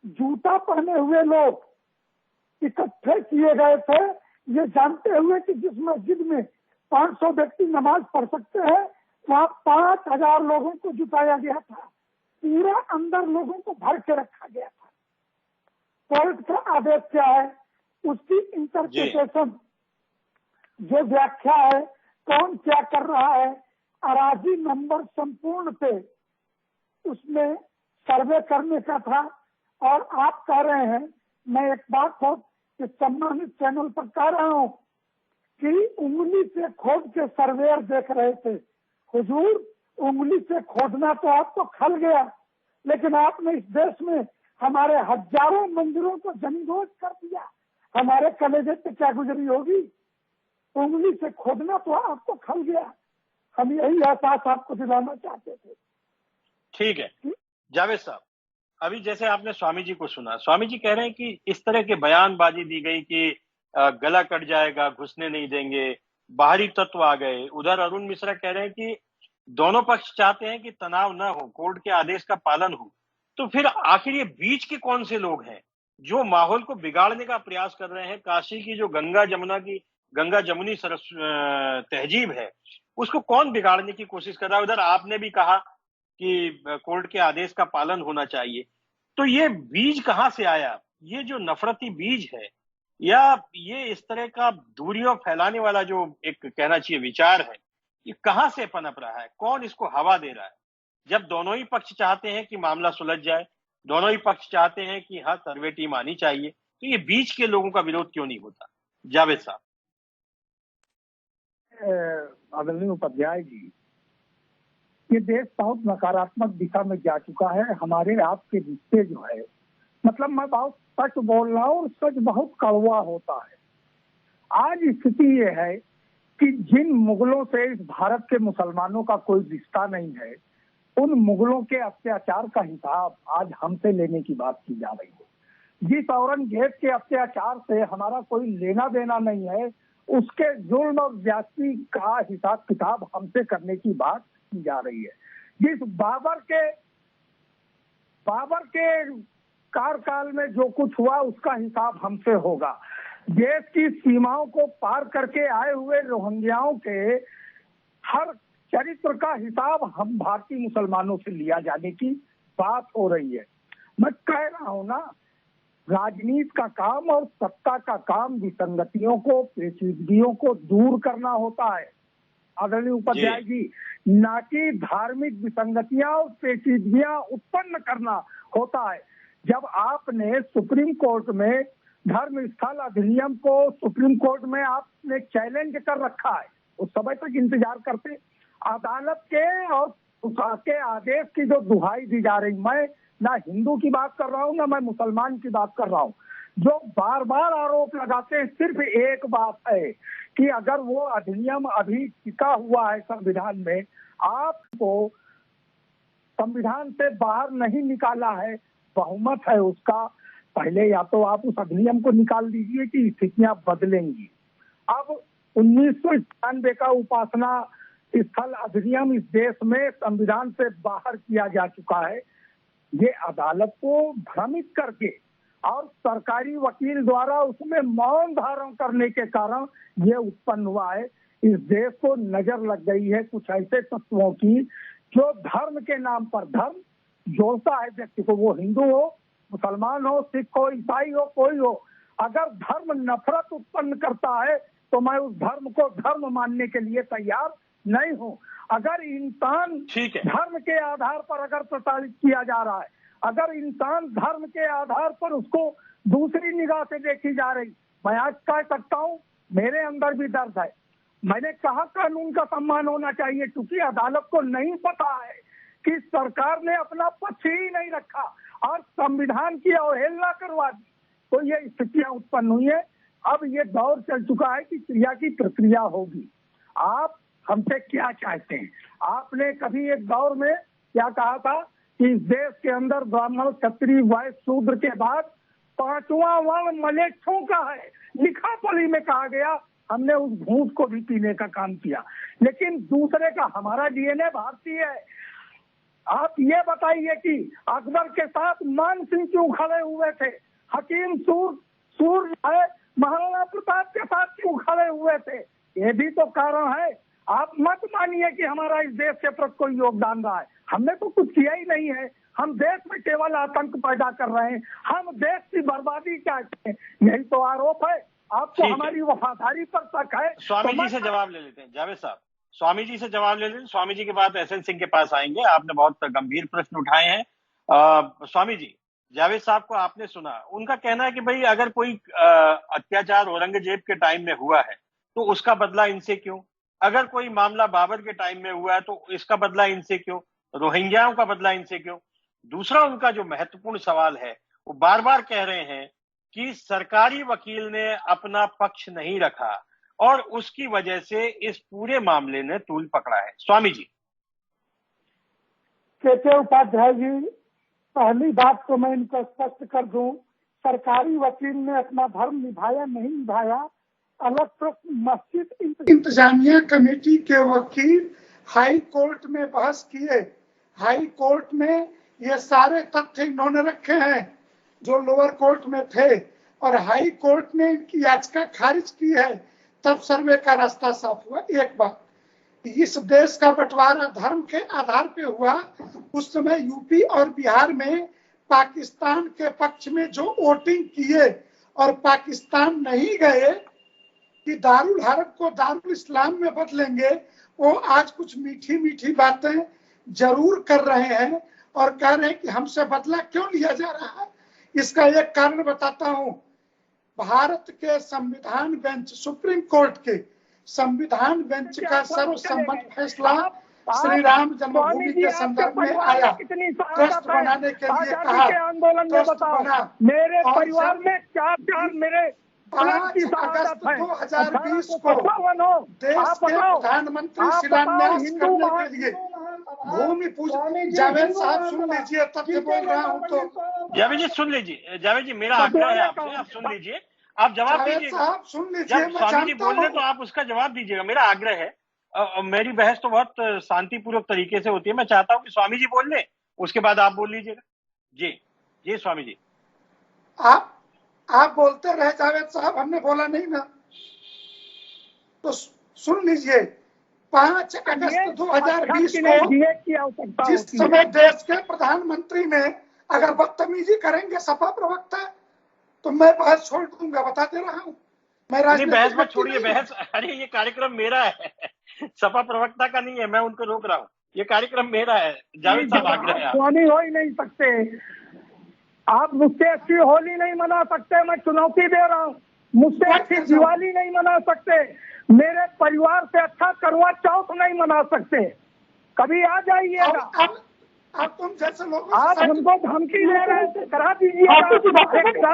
जूता पहने हुए लोग इकट्ठे किए गए थे, ये जानते हुए कि जिस मस्जिद में 500 व्यक्ति नमाज पढ़ सकते हैं वहाँ 5000 लोगों को जुटाया गया था। पूरा अंदर लोगों को भर के रखा गया था। कोर्ट का आदेश क्या है, उसकी इंटरप्रिटेशन, जो व्याख्या है, कौन क्या कर रहा है, अराजी नंबर संपूर्ण पे उसमें सर्वे करने का था। और आप कह रहे हैं, मैं एक बात बहुत इस सम्मानित चैनल पर कह रहा हूँ कि उंगली से खोद के सर्वेयर देख रहे थे। हुजूर, उंगली से खोदना तो आपको खल गया, लेकिन आपने इस देश में हमारे हजारों मंदिरों को जमींदोज कर दिया। हमारे कलेजे पे क्या गुजरी होगी? उंगली से खोदना तो आपको खल गया। हम यही एहसास आपको दिलाना चाहते थे। ठीक है जावेद साहब, अभी जैसे आपने स्वामी जी को सुना, स्वामी जी कह रहे हैं कि इस तरह के बयानबाजी दी गई कि गला कट जाएगा, घुसने नहीं देंगे, बाहरी तत्व आ गए। उधर अरुण मिश्रा कह रहे हैं कि दोनों पक्ष चाहते हैं कि तनाव न हो, कोर्ट के आदेश का पालन हो। तो फिर आखिर ये बीच के कौन से लोग हैं जो माहौल को बिगाड़ने का प्रयास कर रहे हैं? काशी की जो गंगा जमुनी सरस तहजीब है, उसको कौन बिगाड़ने की कोशिश कर रहा है? उधर आपने भी कहा कि कोर्ट के आदेश का पालन होना चाहिए। तो ये बीज कहां से आया? ये जो नफरती बीज है, या ये इस तरह का दूरियों फैलाने वाला जो एक कहना चाहिए विचार है, ये कहां से पनप रहा है? कौन इसको हवा दे रहा है? जब दोनों ही पक्ष चाहते हैं कि मामला सुलझ जाए, दोनों ही पक्ष चाहते हैं कि हाँ सर्वे टीम आनी चाहिए, तो ये बीच के लोगों का विरोध क्यों नहीं होता? जावेद साहब। आदरणीय उपाध्याय जी, ये देश बहुत नकारात्मक दिशा में जा चुका है। हमारे आपके रिश्ते जो है, मतलब मैं बहुत सच बोल रहा हूँ और सच बहुत कड़वा होता है। आज स्थिति ये है कि जिन मुगलों से इस भारत के मुसलमानों का कोई रिश्ता नहीं है, उन मुगलों के अत्याचार का हिसाब आज हमसे लेने की बात की जा रही है। जिस औरंगजेब के अत्याचार से हमारा कोई लेना देना नहीं है, उसके जुल्म और ज्यादती का हिसाब किताब हमसे करने की बात की जा रही है। जिस बाबर के कार्यकाल में जो कुछ हुआ उसका हिसाब हमसे होगा। देश की सीमाओं को पार करके आए हुए रोहिंग्याओं के हर चरित्र का हिसाब हम भारतीय मुसलमानों से लिया जाने की बात हो रही है। मैं कह रहा हूं ना, राजनीति का काम और सत्ता का काम विसंगतियों को, पेचीदगियों को दूर करना होता है आदरणीय उपाध्याय जी, ना कि धार्मिक विसंगतियां और पेचीदगियां उत्पन्न करना होता है। जब आपने सुप्रीम कोर्ट में धर्म स्थल अधिनियम को सुप्रीम कोर्ट में आपने चैलेंज कर रखा है, उस समय तक इंतजार करते। अदालत के और उसके आदेश की जो दुहाई दी जा रही, मैं ना हिंदू की बात कर रहा हूँ ना मैं मुसलमान की बात कर रहा हूँ, जो बार बार आरोप लगाते हैं, सिर्फ एक बात है कि अगर वो अधिनियम अभी टिका हुआ है संविधान में, आपको संविधान से बाहर नहीं निकाला है, बहुमत है उसका, पहले या तो आप उस अधिनियम को निकाल दीजिए कि स्थितियां बदलेंगी। अब 1991 का उपासना स्थल अधिनियम इस देश में संविधान से बाहर किया जा चुका है। ये अदालत को भ्रमित करके और सरकारी वकील द्वारा उसमें मौन धारण करने के कारण ये उत्पन्न हुआ है। इस देश को नजर लग गई है कुछ ऐसे तत्वों की जो धर्म के नाम पर, धर्म जोड़ता है व्यक्ति को, वो हिंदू हो, मुसलमान हो, सिख हो, ईसाई हो, कोई हो, अगर धर्म नफरत उत्पन्न करता है तो मैं उस धर्म को धर्म मानने के लिए तैयार नहीं हूं। अगर इंसान धर्म के आधार पर अगर प्रताड़ित किया जा रहा है, अगर इंसान धर्म के आधार पर उसको दूसरी निगाह से देखी जा रही, मैं आज कह सकता हूं मेरे अंदर भी दर्द है। मैंने कहा कानून का सम्मान होना चाहिए, क्योंकि अदालत को नहीं पता है कि सरकार ने अपना पक्ष ही नहीं रखा और संविधान की अवहेलना करवा दी, तो ये स्थितियां उत्पन्न हुई है। अब ये दौर चल चुका है कि क्रिया की प्रक्रिया होगी। आप हमसे क्या चाहते हैं? आपने कभी एक दौर में क्या कहा था कि इस देश के अंदर ब्राह्मण, क्षत्रिय, वैश्य, शूद्र के बाद 5वां वर्ण मलेच्छों का है, लिखा पढ़ी में कहा गया। हमने उस भूत को भी पीने का काम किया, लेकिन दूसरे का, हमारा डीएनए भारतीय है। आप ये बताइए कि अकबर के साथ मान सिंह क्यों खड़े हुए थे, हकीम सूर है महाराणा प्रताप के साथ क्यों खड़े हुए थे? ये भी तो कारण है। आप मत मानिए कि हमारा इस देश के प्रति कोई योगदान रहा है, हमने तो कुछ किया ही नहीं है। हम देश में केवल आतंक पैदा कर रहे हैं, हम देश की बर्बादी चाहते हैं, यही तो आरोप है। आपको हमारी वफादारी पर शक है। स्वामी जी से जवाब ले लेते हैं जावेद साहब, स्वामी जी से जवाब ले लेते हैं। स्वामी जी के बाद एसएन सिंह के पास आएंगे। आपने बहुत गंभीर प्रश्न उठाए हैं। स्वामी जी, जावेद साहब को आपने सुना, उनका कहना है कि भाई अगर कोई अत्याचार औरंगजेब के टाइम में हुआ है तो उसका बदला इनसे क्यों? अगर कोई मामला बाबर के टाइम में हुआ है तो इसका बदला इनसे क्यों? रोहिंग्याओं का बदला इनसे क्यों? दूसरा उनका जो महत्वपूर्ण सवाल है, वो बार बार कह रहे हैं कि सरकारी वकील ने अपना पक्ष नहीं रखा और उसकी वजह से इस पूरे मामले ने तूल पकड़ा है। स्वामी जी। के उपाध्याय जी, पहली बात तो मैं इनको स्पष्ट कर दूं, सरकारी वकील ने अपना धर्म निभाया नहीं निभाया अलग प्रश्न। मस्जिद इंतजामिया कमेटी के वकील हाई कोर्ट में बहस किए, हाई कोर्ट में ये सारे तथ्य इन्होंने रखे हैं जो लोअर कोर्ट में थे, और हाई कोर्ट ने इनकी याचिका खारिज की है, तब सर्वे का रास्ता साफ हुआ। एक बात, इस देश का बंटवारा धर्म के आधार पे हुआ, उस समय यूपी और बिहार में पाकिस्तान के पक्ष में जो वोटिंग किए और पाकिस्तान नहीं गए कि दारुल हरब को दारुल इस्लाम में बदलेंगे, वो आज कुछ मीठी मीठी बातें जरूर कर रहे हैं और कह रहे हैं कि हमसे बदला क्यों लिया जा रहा है। इसका एक कारण बताता हूं, भारत के संविधान बेंच, सुप्रीम कोर्ट के संविधान बेंच का सर्वसम्मत फैसला श्री राम जन्मभूमि के संदर्भ में आया। ट्रस्ट बनाने के लिए कहा, ट्रस्ट बना। मेरे परिवार में 4 मेरे 5 अगस्त 2020 को देश के प्रधानमंत्री शिलान्यास करने के लिए भूमि पूजन। जावेद साहब सुन लीजिए, तब से बोल रहा हूँ तो। जावेद जी सुन लीजिए, जावेद जी मेरा आग्रह है आपसे, आप सुन लीजिए, आप जवाब दीजिए। साहब सुन लीजिए, स्वामी जी बोल रहे तो आप उसका जवाब दीजिएगा, मेरा आग्रह है। मेरी बहस तो बहुत शांतिपूर्वक तरीके से होती है, मैं चाहता हूँ कि स्वामी जी बोल लें, उसके बाद आप बोल लीजिएगा। जी जी स्वामी जी। आप बोलते रहे जावेद साहब, हमने बोला नहीं ना, तो सुन लीजिए। 5 अगस्त 2020 को जिस समय देश के प्रधानमंत्री ने, अगर बदतमीजी करेंगे सपा प्रवक्ता तो मैं बहस छोड़ दूंगा, बता दे रहा हूँ। मैं नहीं, बहस राजनीतिक मत व्यक्ति छोड़िए, नहीं हूँ। बहस, अरे ये कार्यक्रम मेरा है सपा प्रवक्ता का नहीं है, मैं उनको रोक रहा हूँ, ये कार्यक्रम मेरा है। जावेद साहब आगे रहे आप आप। स्वामी हो ही नहीं सकते, आप मुझसे अच्छी होली नहीं मना सकते, मैं चुनौती दे रहा हूँ। मुझसे अच्छी दिवाली नहीं मना सकते, मेरे परिवार से अच्छा करवा चौथ नहीं मना सकते। कभी आ जाइएगा। अब तुम जैसे लोगों से आप हमको धमकी दे रहे थे, करा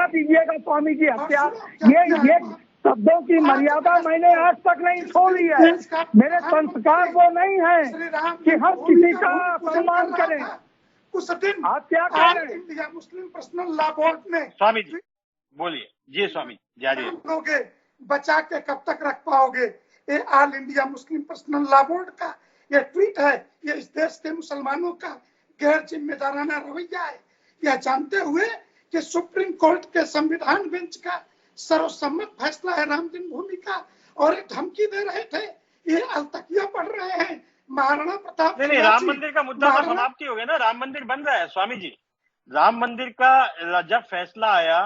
दीजिएगा स्वामी जी हत्या। ये शब्दों की मर्यादा मैंने आज तक नहीं छोड़ी है। मेरे संस्कार वो नहीं है कि हम किसी का सम्मान करें। उस दिन आप क्या कह रहे हैं? India Muslim personal law board में स्वामी जी बोलिए। जी स्वामी जारी लोगे, बचा के कब तक रख पाओगे? ये all India Muslim personal law board का ये ट्वीट है, ये इस देश के मुसलमानों का गैर जिम्मेदाराना रवैया है। यह जानते हुए कि सुप्रीम कोर्ट के संविधान बेंच का सर्वसम्मत फैसला है राम जन्मभूमि का, और एक धमकी दे रहे थे, ये अलतकिया पढ़ रहे हैं महाराणा प्रताप। नहीं, राम मंदिर का मुद्दा तो समाप्ति हो गया ना, राम मंदिर बन रहा है स्वामी जी। राम मंदिर का जब फैसला आया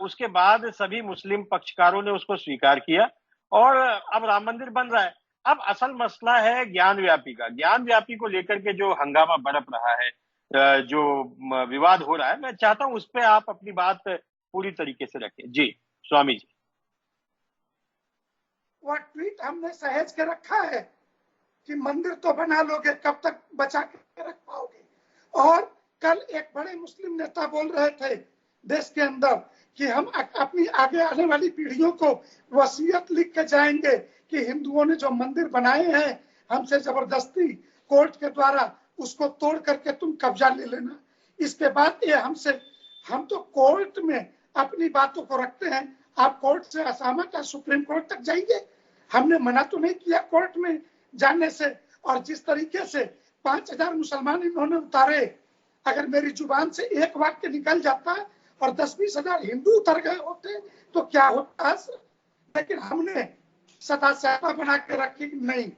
उसके बाद सभी मुस्लिम पक्षकारों ने उसको स्वीकार किया और अब राम मंदिर बन रहा है। अब असल मसला है ज्ञान व्यापी का। ज्ञान व्यापी को लेकर के जो हंगामा बरप रहा है, जो विवाद हो रहा है, मैं चाहता हूं उस पर आप अपनी बात पूरी तरीके से रखें। जी स्वामी जी। वह ट्वीट हमने सहेज के रखा है कि मंदिर तो बना लोगे, कब तक बचा के रख पाओगे? और कल एक बड़े मुस्लिम नेता बोल रहे थे देश के अंदर कि हम अपनी आगे आने वाली पीढ़ियों को वसीयत लिख के जाएंगे कि हिंदुओं ने जो मंदिर बनाए हैं हमसे जबरदस्ती कोर्ट के द्वारा उसको तोड़ करके तुम कब्जा ले लेना। इसके बाद ये हम तो कोर्ट में अपनी बातों को रखते हैं, आप कोर्ट से असहमत है, सुप्रीम कोर्ट तक जाइए। हमने मना तो नहीं किया कोर्ट में जाने से। और जिस तरीके से 5000 मुसलमान इन्होंने उतारे, अगर मेरी जुबान से एक वाक्य निकल जाता और 10-20 हजार हिंदू उतर गए होते तो क्या होता? लेकिन हमने सदा स्यापा बना के रखी, नहीं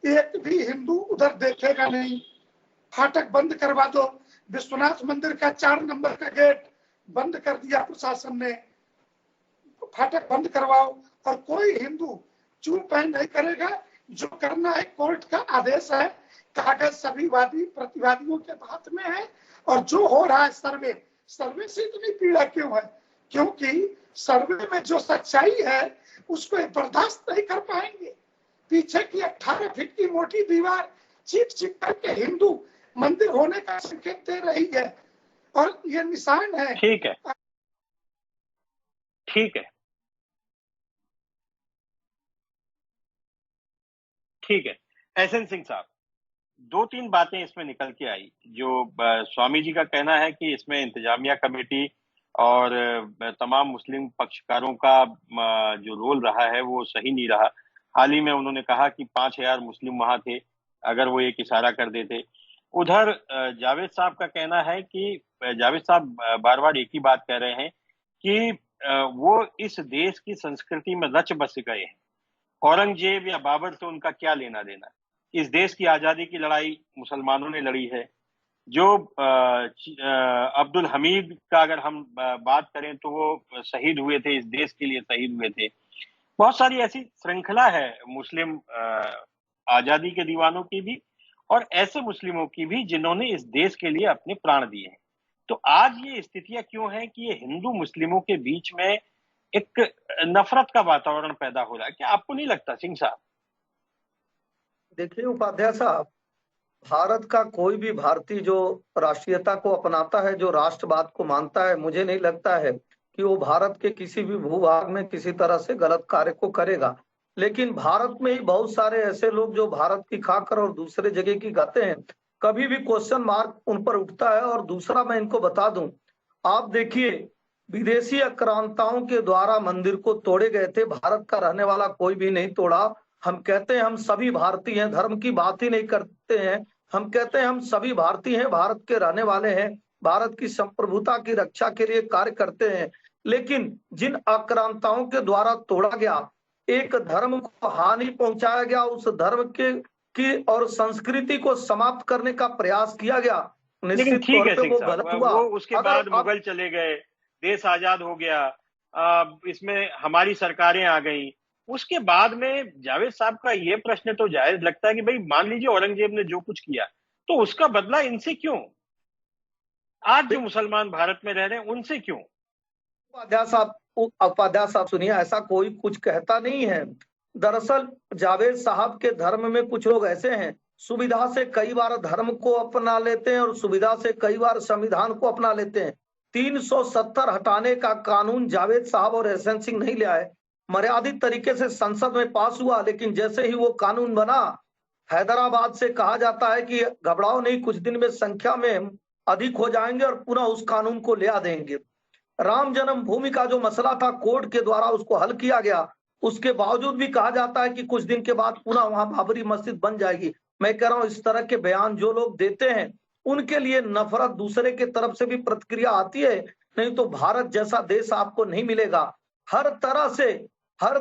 एक भी हिंदू उधर देखेगा नहीं। फाटक बंद करवा दो, विश्वनाथ मंदिर का 4 नंबर का गेट बंद कर दिया प्रशासन ने, फाटक बंद करवाओ और कोई हिंदू चूप नहीं करेगा। जो करना है कोर्ट का आदेश है, कागज सभी वादी प्रतिवादियों के हाथ में है। और जो हो रहा है सर्वे से इतनी पीड़ा क्यों है? क्योंकि सर्वे में जो सच्चाई है उसको बर्दाश्त नहीं कर पाएंगे। पीछे की 18 फीट की मोटी दीवार चीट करके हिंदू मंदिर होने का संकेत दे रही है और ये निशान है। ठीक है, ठीक है, ठीक है। एहसन सिंह साहब, 2-3 बातें इसमें निकल के आई। जो स्वामी जी का कहना है कि इसमें इंतजामिया कमेटी और तमाम मुस्लिम पक्षकारों का जो रोल रहा है वो सही नहीं रहा। हाल ही में उन्होंने कहा कि 5000 मुस्लिम वहां थे, अगर वो एक इशारा कर देते। उधर जावेद साहब का कहना है कि जावेद साहब बार बार एक ही बात कह रहे हैं कि वो इस देश की संस्कृति में रच बस गए हैं। औरंगजेब या बाबर से उनका क्या लेना देना? इस देश की आजादी की लड़ाई मुसलमानों ने लड़ी है। जो अब्दुल हमीद का अगर हम बात करें तो वो शहीद हुए थे, इस देश के लिए शहीद हुए थे। बहुत सारी ऐसी श्रृंखला है मुस्लिम आजादी के दीवानों की भी और ऐसे मुस्लिमों की भी जिन्होंने इस देश के लिए अपने प्राण दिए हैं। तो आज ये स्थितियां क्यों हैं कि ये हिंदू मुस्लिमों के बीच में एक नफरत का वातावरण पैदा हो रहा है? क्या आपको नहीं लगता सिंह साहब? देखिए उपाध्याय साहब, भारत का कोई भी भारतीय जो राष्ट्रीयता को अपनाता है, जो राष्ट्रवाद को मानता है, मुझे नहीं लगता है कि वो भारत के किसी भी भूभाग में किसी तरह से गलत कार्य को करेगा। लेकिन भारत में ही बहुत सारे ऐसे लोग जो भारत की खाकर और दूसरे जगह की गाते हैं, कभी भी क्वेश्चन मार्क उन पर उठता है। और दूसरा मैं इनको बता दूं, आप देखिए विदेशी आक्रांताओं के द्वारा मंदिर को तोड़े गए थे, भारत का रहने वाला कोई भी नहीं तोड़ा। हम कहते हैं हम सभी भारतीय हैं, धर्म की बात ही नहीं करते हैं। हम कहते हैं हम सभी भारतीय हैं, भारत के रहने वाले हैं, भारत की संप्रभुता की रक्षा के लिए कार्य करते हैं। लेकिन जिन आक्रांताओं के द्वारा तोड़ा गया, एक धर्म को हानि पहुंचाया गया, उस धर्म की और संस्कृति को समाप्त करने का प्रयास किया गया, निश्चित तौर पे वो गलत हुआ। वो उसके बाद मुगल चले गए, देश आजाद हो गया, इसमें हमारी सरकारें आ गई, उसके बाद में जावेद साहब का ये प्रश्न तो जायज लगता है कि भाई मान लीजिए औरंगजेब ने जो कुछ किया तो उसका बदला इनसे क्यों? आज जो मुसलमान भारत में रह रहे हैं उनसे क्यों? उपाध्याय साहब सुनिए, ऐसा कोई कुछ कहता नहीं है। दरअसल जावेद साहब के धर्म में कुछ लोग ऐसे हैं, सुविधा से कई बार धर्म को अपना लेते हैं और सुविधा से कई बार संविधान को अपना लेते हैं। 370 हटाने का कानून जावेद साहब और एसएन सिंह नहीं ले आए, मर्यादित तरीके से संसद में पास हुआ, लेकिन जैसे ही वो कानून बना, हैदराबाद से कहा जाता है कि घबराओ नहीं, कुछ दिन में संख्या में अधिक हो जाएंगे और पुनः उस कानून को ले आ देंगे। राम जन्मभूमि का जो मसला था, कोर्ट के द्वारा उसको हल किया गया, उसके बावजूद भी कहा जाता है कि कुछ दिन के बाद पुनः वहां बाबरी मस्जिद बन जाएगी। मैं कह रहा हूं, इस तरह के बयान जो लोग देते हैं उनके लिए नफरत दूसरे के तरफ से भी प्रतिक्रिया आती है, नहीं तो भारत जैसा देश आपको नहीं मिलेगा। हर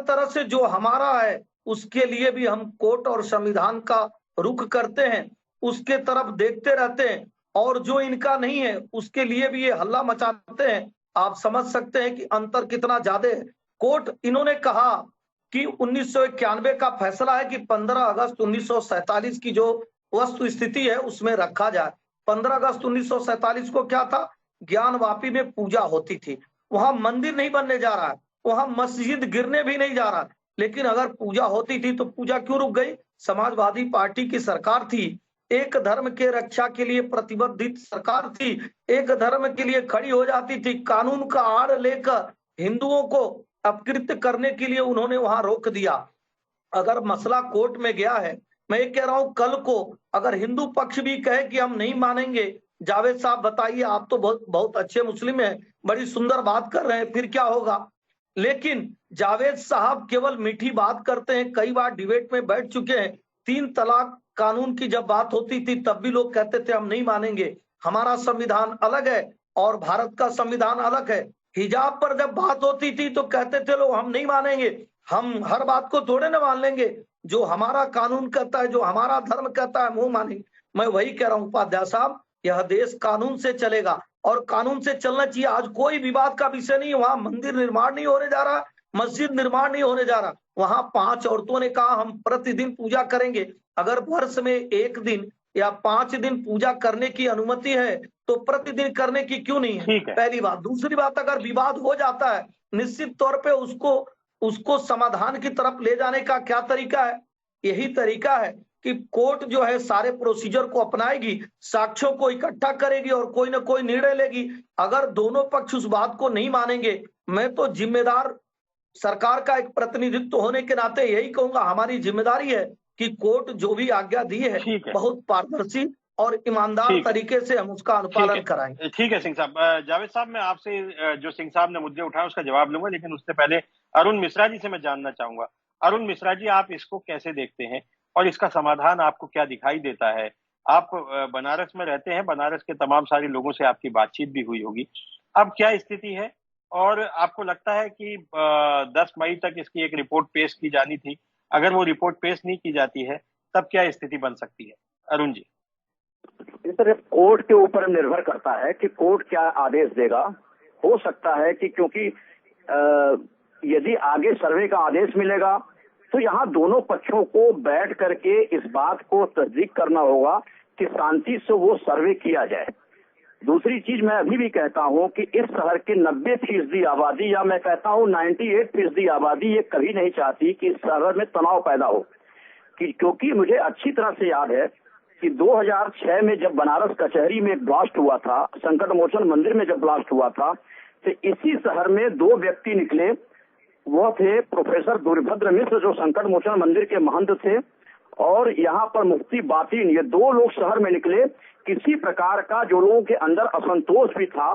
तरह से जो हमारा है उसके लिए भी हम कोर्ट और संविधान का रुख करते हैं, उसके तरफ देखते रहते हैं, और जो इनका नहीं है उसके लिए भी ये हल्ला मचाते हैं। आप समझ सकते हैं कि अंतर कितना ज्यादा है। कोर्ट, इन्होंने कहा कि 1991 का फैसला है कि 15 अगस्त 1947 की जो वस्तु स्थिति है उसमें रखा जाए। 15 अगस्त 1947 को क्या था? ज्ञानवापी में पूजा होती थी, वहां मंदिर नहीं बनने जा रहा है, वहां मस्जिद गिरने भी नहीं जा रहा है, लेकिन अगर पूजा होती थी तो पूजा क्यों रुक गई? समाजवादी पार्टी की सरकार थी, एक धर्म के रक्षा के लिए प्रतिबद्ध सरकार थी, एक धर्म के लिए खड़ी हो जाती थी। कानून का आड़ लेकर हिंदुओं को अपकृत्य करने के लिए उन्होंने वहां रोक दिया। अगर मसला कोर्ट में गया है, मैं ये कह रहा हूं, कल को अगर हिंदू पक्ष भी कहे कि हम नहीं मानेंगे, जावेद साहब बताइए, आप तो बहुत अच्छे मुस्लिम हैं, बड़ी सुंदर बात कर रहे हैं, फिर क्या होगा? लेकिन जावेद साहब केवल मीठी बात करते हैं, कई बार डिबेट में बैठ चुके हैं। 3 तलाक कानून की जब बात होती थी तब भी लोग कहते थे हम नहीं मानेंगे, हमारा संविधान अलग है और भारत का संविधान अलग है। हिजाब पर जब बात होती थी तो कहते थे लोग हम नहीं मानेंगे, हम हर बात को थोड़े ना मान लेंगे, जो हमारा कानून कहता है, जो हमारा धर्म कहता है वो मानेंगे। मैं वही कह रहा हूँ उपाध्याय साहब, यह देश कानून से चलेगा और कानून से चलना चाहिए। आज कोई विवाद का विषय नहीं, वहां मंदिर निर्माण नहीं होने जा रहा, मस्जिद निर्माण नहीं होने जा रहा, वहां 5 औरतों ने कहा हम प्रतिदिन पूजा करेंगे। अगर वर्ष में 1 दिन या 5 दिन पूजा करने की अनुमति है तो प्रतिदिन करने की क्यों नहीं है? पहली बात। दूसरी बात, अगर विवाद हो जाता है निश्चित तौर पे उसको समाधान की तरफ ले जाने का क्या तरीका है? यही तरीका है कि कोर्ट जो है सारे प्रोसीजर को अपनाएगी, साक्ष्यों को इकट्ठा करेगी और कोई ना कोई निर्णय लेगी। अगर दोनों पक्ष उस बात को नहीं मानेंगे, मैं तो जिम्मेदार सरकार का एक प्रतिनिधित्व होने के नाते यही कहूंगा, हमारी जिम्मेदारी है कि कोर्ट जो भी आज्ञा दी है बहुत पारदर्शी और ईमानदार तरीके से हम उसका अनुपालन कराएंगे। ठीक है सिंह साहब। जावेद साहब, मैं आपसे जो सिंह साहब ने मुद्दे उठाए उसका जवाब लूंगा, लेकिन उससे पहले अरुण मिश्रा जी से मैं जानना चाहूंगा। अरुण मिश्रा जी, आप इसको कैसे देखते हैं और इसका समाधान आपको क्या दिखाई देता है? आप बनारस में रहते हैं, बनारस के तमाम सारे लोगों से आपकी बातचीत भी हुई होगी। अब क्या स्थिति है और आपको लगता है कि 10 मई तक इसकी एक रिपोर्ट पेश की जानी थी, अगर वो रिपोर्ट पेश नहीं की जाती है तब क्या स्थिति बन सकती है? अरुण जी। सर, कोर्ट के ऊपर निर्भर करता है कि कोर्ट क्या आदेश देगा। हो सकता है कि क्योंकि यदि आगे सर्वे का आदेश मिलेगा तो यहाँ दोनों पक्षों को बैठ करके इस बात को तस्दीक करना होगा कि शांति से वो सर्वे किया जाए। दूसरी चीज मैं अभी भी कहता हूँ कि इस शहर के 90% आबादी, या मैं कहता हूँ 98% आबादी ये कभी नहीं चाहती कि इस शहर में तनाव पैदा हो, क्योंकि मुझे अच्छी तरह से याद है कि 2006 में जब बनारस कचहरी में ब्लास्ट हुआ था, संकट मोचन मंदिर में जब ब्लास्ट हुआ था, तो इसी शहर में 2 व्यक्ति निकले। वो थे प्रोफेसर दुर्भद्र मिश्र जो संकट मोचन मंदिर के महंत थे, और यहाँ पर मुफ्ती बातिन, ये 2 लोग शहर में निकले। किसी प्रकार का जो लोगों के अंदर असंतोष भी था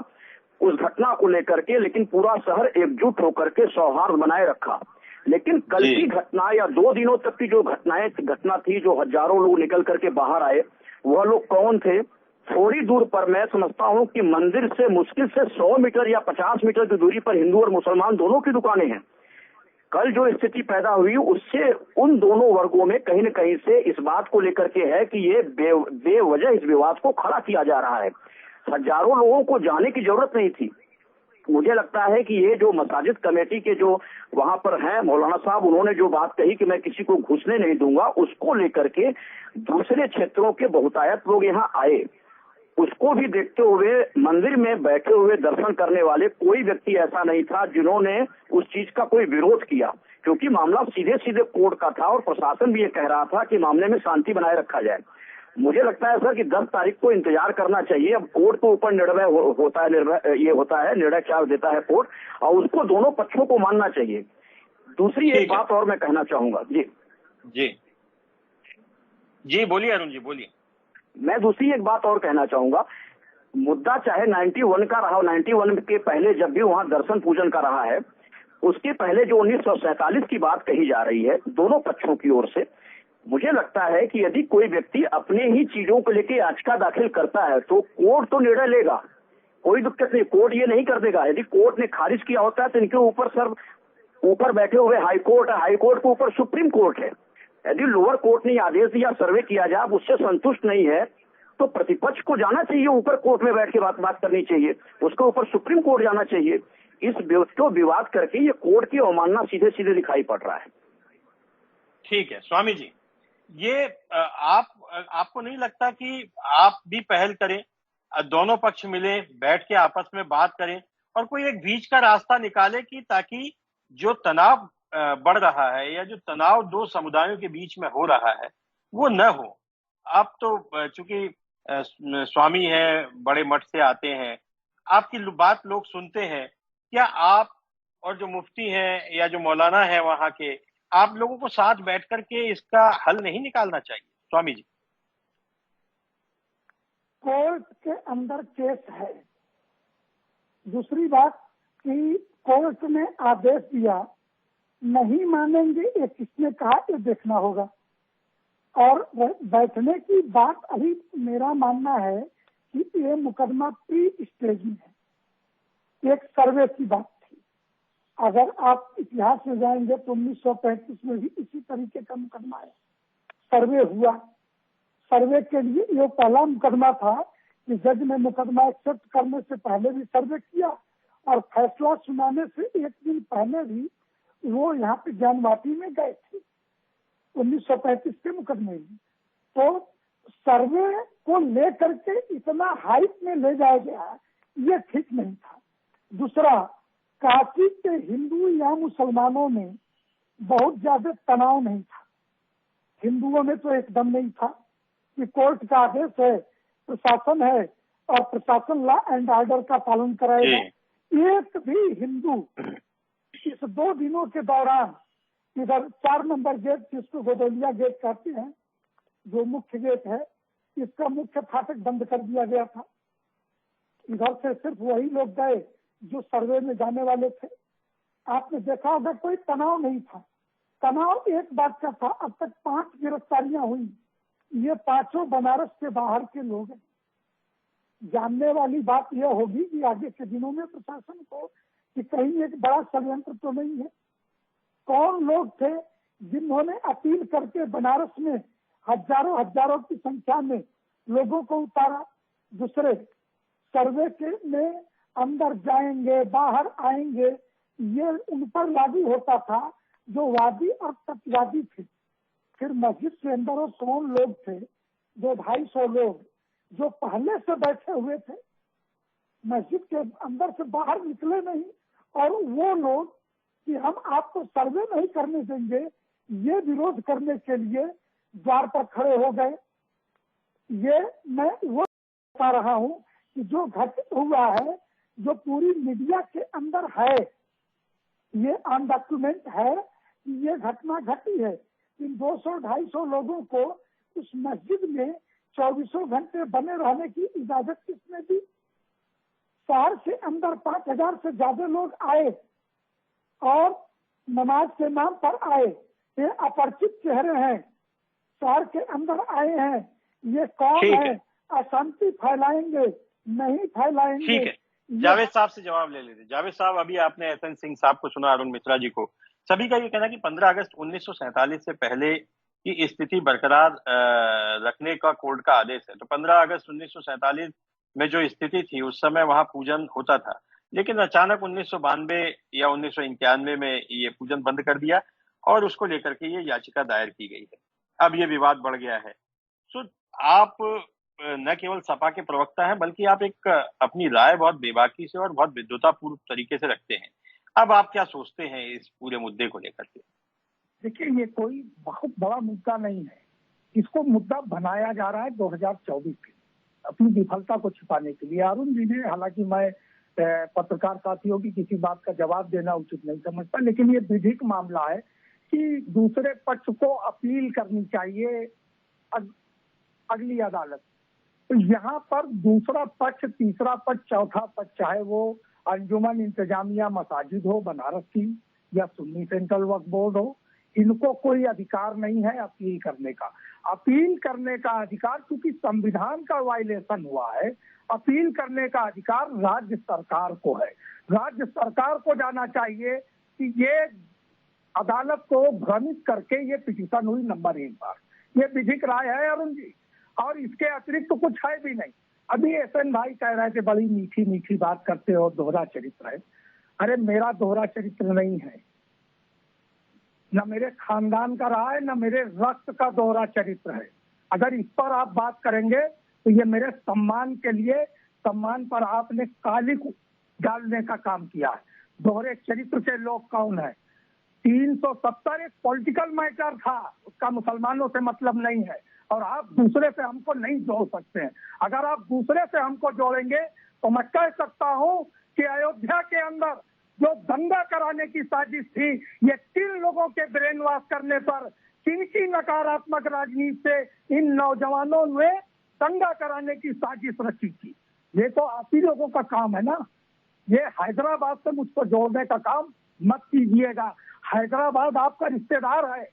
उस घटना को लेकर के, लेकिन पूरा शहर एकजुट होकर के सौहार्द बनाए रखा। लेकिन कल की घटना या 2 दिनों तक की जो घटना थी, जो हजारों लोग निकल करके बाहर आए, वह लोग कौन थे? थोड़ी दूर पर मैं समझता हूँ कि मंदिर से मुश्किल से 100 मीटर या 50 मीटर की दूरी पर हिंदू और मुसलमान दोनों की दुकानें हैं। कल जो स्थिति पैदा हुई उससे उन दोनों वर्गों में कहीं न कहीं से इस बात को लेकर के है कि ये बेवजह इस विवाद को खड़ा किया जा रहा है। हजारों लोगों को जाने की जरूरत नहीं थी, मुझे लगता है कि ये जो मसाजिद कमेटी के जो वहां पर हैं मौलाना साहब, उन्होंने जो बात कही कि मैं किसी को घुसने नहीं दूंगा, उसको लेकर के दूसरे क्षेत्रों के बहुतायत लोग यहाँ आए, उसको भी देखते हुए मंदिर में बैठे हुए दर्शन करने वाले कोई व्यक्ति ऐसा नहीं था जिन्होंने उस चीज का कोई विरोध किया, क्योंकि मामला सीधे सीधे कोर्ट का था और प्रशासन भी ये कह रहा था कि मामले में शांति बनाए रखा जाए। मुझे लगता है सर कि 10 तारीख को इंतजार करना चाहिए। अब कोर्ट के ऊपर निर्णय होता है, ये होता है निर्णय क्या देता है कोर्ट, और उसको दोनों पक्षों को मानना चाहिए। दूसरी एक बात और मैं कहना चाहूंगा। जी जी जी बोलिए अरुण जी, बोलिए। मैं दूसरी एक बात और कहना चाहूंगा, मुद्दा चाहे 91 का रहा, 91 के पहले जब भी वहां दर्शन पूजन का रहा है, उसके पहले जो 1947 की बात कही जा रही है दोनों पक्षों की ओर से, मुझे लगता है कि यदि कोई व्यक्ति अपने ही चीजों को लेकर याचिका दाखिल करता है तो कोर्ट तो निर्णय लेगा, कोई दिक्कत नहीं, कोर्ट ये नहीं कर देगा। यदि कोर्ट ने खारिज किया होता है तो इनके ऊपर सर ऊपर बैठे हुए हाई कोर्ट है, हाई कोर्ट के ऊपर सुप्रीम कोर्ट है। यदि लोअर कोर्ट ने आदेश दिया सर्वे किया जाए, उससे संतुष्ट नहीं है तो प्रतिपक्ष को जाना चाहिए, ऊपर कोर्ट में बैठ के बात करनी चाहिए, उसके ऊपर सुप्रीम कोर्ट जाना चाहिए। इस को विवाद करके ये कोर्ट की अवमानना सीधे सीधे दिखाई पड़ रहा है। ठीक है स्वामी जी, ये आपको नहीं लगता कि आप भी पहल करें, दोनों पक्ष मिले, बैठ के आपस में बात करें और कोई एक बीच का रास्ता निकाले कि ताकि जो तनाव बढ़ रहा है या जो तनाव दो समुदायों के बीच में हो रहा है वो न हो। आप तो चूंकि स्वामी हैं, बड़े मठ से आते हैं, आपकी बात लोग सुनते हैं, क्या आप और जो मुफ्ती हैं या जो मौलाना है वहां के, आप लोगों को साथ बैठ करके इसका हल नहीं निकालना चाहिए स्वामी जी? कोर्ट के अंदर केस है। दूसरी बात कि कोर्ट ने आदेश दिया, नहीं मानेंगे ये किसने कहा, ये देखना होगा। और बैठने की बात अभी मेरा मानना है कि ये मुकदमा प्री स्टेज में है, एक सर्वे की बात थी। अगर आप इतिहास में जाएंगे तो 1935 में भी इसी तरीके का मुकदमा है, सर्वे हुआ। सर्वे के लिए ये पहला मुकदमा था कि जज ने मुकदमा एक्सेप्ट करने से पहले भी सर्वे किया और फैसला सुनाने से एक दिन पहले भी वो यहाँ पे ज्ञानवापी में गए थे 1935 के मुकदमे में। तो सर्वे को लेकर के इतना हाइट में ले जाया गया, ये ठीक नहीं था। दूसरा, काशी के हिंदू या मुसलमानों में बहुत ज्यादा तनाव नहीं था, हिंदुओं में तो एकदम नहीं था कि कोर्ट का आदेश है, प्रशासन है और प्रशासन लॉ एंड ऑर्डर का पालन कराएगा। एक भी हिंदू इस 2 दिनों के दौरान इधर 4 नंबर गेट, जिसको गोदौलिया गेट कहते हैं, जो मुख्य गेट है, इसका मुख्य फाटक बंद कर दिया गया था। इधर से सिर्फ वही लोग गए जो सर्वे में जाने वाले थे। आपने देखा होगा कोई तनाव नहीं था। तनाव एक बात का था, अब तक 5 गिरफ्तारियां हुई, ये 5 बनारस के बाहर के लोग हैं। जानने वाली बात यह होगी कि आगे के दिनों में प्रशासन को कि कहीं एक बड़ा षड्यंत्र तो नहीं है। कौन लोग थे जिन्होंने अपील करके बनारस में हजारों की संख्या में लोगों को उतारा? दूसरे, सर्वे के में अंदर जाएंगे बाहर आएंगे, ये उन पर लागू होता था जो वादी और प्रतिवादी थे। फिर मस्जिद के अंदर वो कौन लोग थे, 200-250 लोग जो पहले से बैठे हुए थे, मस्जिद के अंदर से बाहर निकले नहीं, और वो लोग कि हम आपको सर्वे नहीं करने देंगे, ये विरोध करने के लिए द्वार पर खड़े हो गए। ये मैं वो बता रहा हूँ कि जो घटित हुआ है, जो पूरी मीडिया के अंदर है, ये ऑन डॉक्यूमेंट है कि ये घटना घटी है। इन 200-250 लोगों को उस मस्जिद में 24 घंटे बने रहने की इजाजत किसने दी? शहर के अंदर 5000 से ज्यादा लोग आए और नमाज के नाम पर आए। ये अपरिचित चेहरे हैं, शहर के अंदर आए हैं, ये कौन है? अशांति फैलाएंगे, नहीं फैलाएंगे। ठीक है, जावेद साहब से जवाब ले लेते। जावेद साहब, अभी आपने एहसन सिंह साहब को सुना, अरुण मिश्रा जी को। सभी का ये कहना कि 15 अगस्त 1947 से पहले की स्थिति बरकरार रखने का कोर्ट का आदेश है। तो 15 अगस्त 1947 में जो स्थिति थी उस समय वहां पूजन होता था, लेकिन अचानक 1992 या 1991 में ये पूजन बंद कर दिया और उसको लेकर के ये याचिका दायर की गई है। अब ये विवाद बढ़ गया है। तो आप न केवल सपा के प्रवक्ता हैं, बल्कि आप एक अपनी राय बहुत बेबाकी से और बहुत विद्वतापूर्ण तरीके से रखते हैं। अब आप क्या सोचते हैं इस पूरे मुद्दे को लेकर के? देखिए, ये कोई बहुत बड़ा मुद्दा नहीं है। इसको मुद्दा बनाया जा रहा है 2024 के अपनी विफलता को छिपाने के लिए। अरुण जी ने, हालांकि मैं पत्रकार साथियों की किसी बात का जवाब देना उचित नहीं समझता, लेकिन ये विधिक मामला है कि दूसरे पक्ष को अपील करनी चाहिए अगली अदालत। तो यहाँ पर दूसरा पक्ष, तीसरा पक्ष, चौथा पक्ष, चाहे वो अंजुमन इंतजामिया मसाजिद हो बनारस की या सुन्नी सेंट्रल वक्फ बोर्ड हो, इनको कोई अधिकार नहीं है अपील करने का। अपील करने का अधिकार, क्योंकि संविधान का वायलेशन हुआ है, अपील करने का अधिकार राज्य सरकार को है। राज्य सरकार को जाना चाहिए कि ये अदालत को भ्रमित करके ये पिटीशन हुई नंबर 1 बार। ये विधिक राय है अरुण जी, और इसके अतिरिक्त तो कुछ है भी नहीं। अभी एसएन भाई कह रहे थे बड़ी मीठी मीठी बात करते हो, दोहरा चरित्र है। अरे मेरा दोहरा चरित्र नहीं है, न मेरे खानदान का रहा है, न मेरे रक्त का दोहरा चरित्र है। अगर इस पर आप बात करेंगे तो ये मेरे सम्मान के लिए, सम्मान पर आपने कालिक डालने का काम किया है। दोहरे चरित्र के लोग कौन है? 370 एक पॉलिटिकल मैटर था, उसका मुसलमानों से मतलब नहीं है, और आप दूसरे से हमको नहीं जोड़ सकते हैं। अगर आप दूसरे से हमको जोड़ेंगे तो मैं कह सकता हूं कि अयोध्या के अंदर जो दंगा कराने की साजिश थी, ये 3 लोगों के ब्रेन वॉश करने पर, किनकी नकारात्मक राजनीति से इन नौजवानों ने दंगा कराने की साजिश रची थी। ये तो आप ही लोगों का काम है ना। ये हैदराबाद से मुझको जोड़ने का काम मत कीजिएगा। हैदराबाद आपका रिश्तेदार है।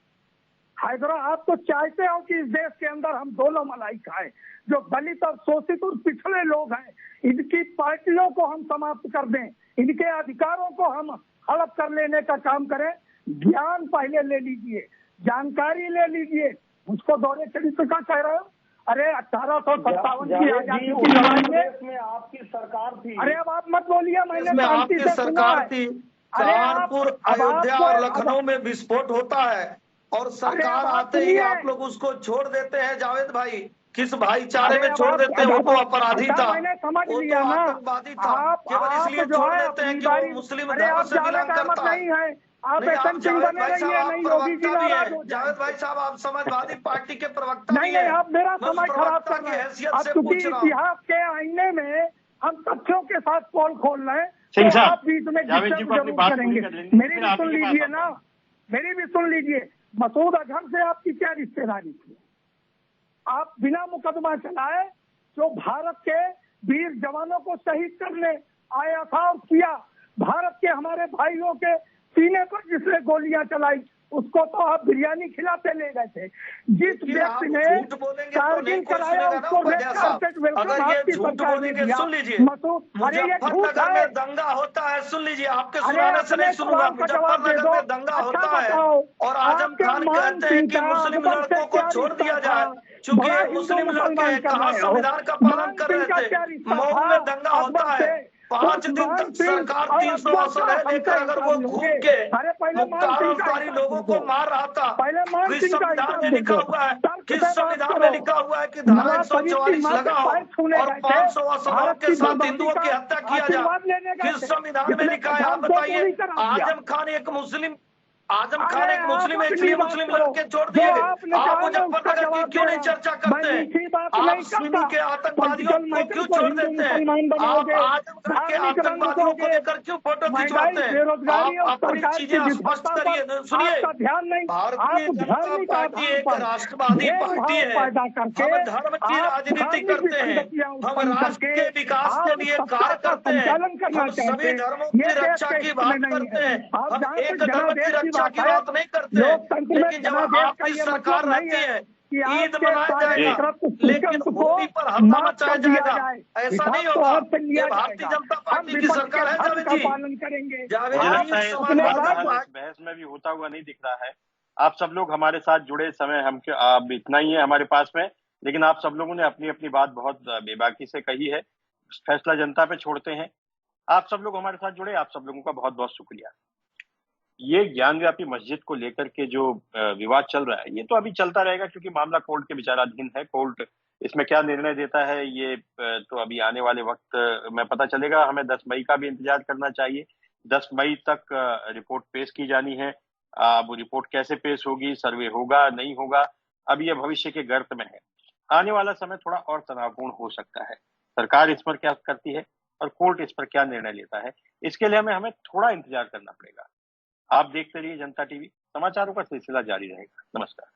आप तो चाहते हो कि इस देश के अंदर हम दोनों मलाई खाएं। जो दलित और शोषित और पिछड़े लोग हैं, इनकी पार्टियों को हम समाप्त कर दें, इनके अधिकारों को हम हड़प कर लेने का काम करें। ज्ञान पहले ले लीजिए, जानकारी ले लीजिए। मुझको दोहरे चरित्र का कह रहे हो? अरे 1857 की आजादी की लड़ाई में आपकी सरकार थी। अरे अब आप मत बोलिए, मैंने आपकी सरकार थी। कानपुर, अयोध्या और लखनऊ में विस्फोट होता है और सरकार आते ही आप लोग उसको छोड़ देते हैं। जावेद भाई, किस भाईचारे में छोड़ देते हैं? वो तो अपराधी था, वो तो आतंकवादी था। केवल इसलिए छोड़ देते हैं कि वो मुस्लिम धर्म से बिलोंग करता है। जावेद भाई साहब, आप समाजवादी पार्टी के प्रवक्ता नहीं, आप मेरा समय खराब कर रहे हैं। क्योंकि इतिहास के आईने में हम तथ्यों के साथ पोल खोल रहे हैं, तो आप बीच में जरूर करेंगे। मेरी भी सुन लीजिए ना, मेरी भी सुन लीजिए। मसूद अजहर से आपकी क्या रिश्तेदारी थी? आप बिना मुकदमा चलाए जो भारत के वीर जवानों को शहीद करने आया था और किया, भारत के हमारे भाइयों के सीने पर जिसने गोलियां चलाई, उसको तो आप बिरयानी खिलाते ले गए थे। जिस व्यक्ति ने कारगिल कराया उसको रेड कार्पेट वेलकम आपकी सरकार ने दिया। मुजफ्फरनगर में दंगा होता है, सुन लीजिए, आपके सुनाने से नहीं सुनूंगा। मुजफ्फरनगर में दंगा होता है और आजम खान कहते हैं कि मुस्लिम लड़कों को छोड़ दिया जाए, चूंकि मुस्लिम लड़के कहाँ संविधान का पालन कर रहे थे। मऊ में दंगा होता है, 5 दिन तक सरकार 300 असलहे लेकर अगर वो घूम के मुख्तार अंसारी लोगों को मार रहा था, किस संविधान में लिखा हुआ है, किस संविधान में लिखा हुआ है कि धारा 144 लगा हो और 500 असलहों के साथ हिंदुओं की हत्या किया जाए? किस संविधान में लिखा है आप बताइए? आजम खान एक मुस्लिम इसलिए मुस्लिम लड़के छोड़ दिए गए। आप मुजफ्फरनगर की क्यों नहीं चर्चा करते हैं? आप सुन्नी के आतंकवादियों को क्यों छोड़ देते हैं? आप आजमगढ़ के आतंकवादियों को लेकर क्यों फोटो खिंचवाते हैं? आप अपनी चीजें स्पष्ट करिए। सुनिए, भारतीय जनता पार्टी एक राष्ट्रवादी पार्टी है। हम धर्म की राजनीति करते हैं, हम राष्ट्र के विकास के लिए कार्य करते हैं, हम सभी धर्मों की रक्षा की बात करते हैं, हम एक धर्म की रक्षा की बात नहीं करते। लेकिन जब आपकी सरकार रहती है, ईद मनाया जाएगा लेकिन होली पर हमला मचाया जाएगा, ऐसा नहीं होगा। ये भारतीय जनता पार्टी की सरकार है। जावेद जी, बहस में भी होता हुआ नहीं दिख रहा है। आप सब लोग हमारे साथ जुड़े समय हम अब इतना ही है हमारे पास में, लेकिन आप सब लोगों ने अपनी अपनी बात बहुत बेबाकी से कही है। फैसला जनता पे छोड़ते हैं। आप सब लोग हमारे साथ जुड़े, आप सब लोगों का बहुत बहुत शुक्रिया। ये ज्ञानव्यापी मस्जिद को लेकर के जो विवाद चल रहा है, ये तो अभी चलता रहेगा क्योंकि मामला कोर्ट के विचाराधीन है। कोर्ट इसमें क्या निर्णय देता है ये तो अभी आने वाले वक्त में पता चलेगा। हमें 10 मई का भी इंतजार करना चाहिए। 10 मई तक रिपोर्ट पेश की जानी है। अब रिपोर्ट कैसे पेश होगी, सर्वे होगा नहीं होगा, अब ये भविष्य के गर्त में है। आने वाला समय थोड़ा और तनावपूर्ण हो सकता है। सरकार इस पर क्या करती है और कोर्ट इस पर क्या निर्णय लेता है, इसके लिए हमें थोड़ा इंतजार करना पड़ेगा। आप देखते रहिए जनता टीवी, समाचारों का सिलसिला जारी रहेगा। नमस्कार।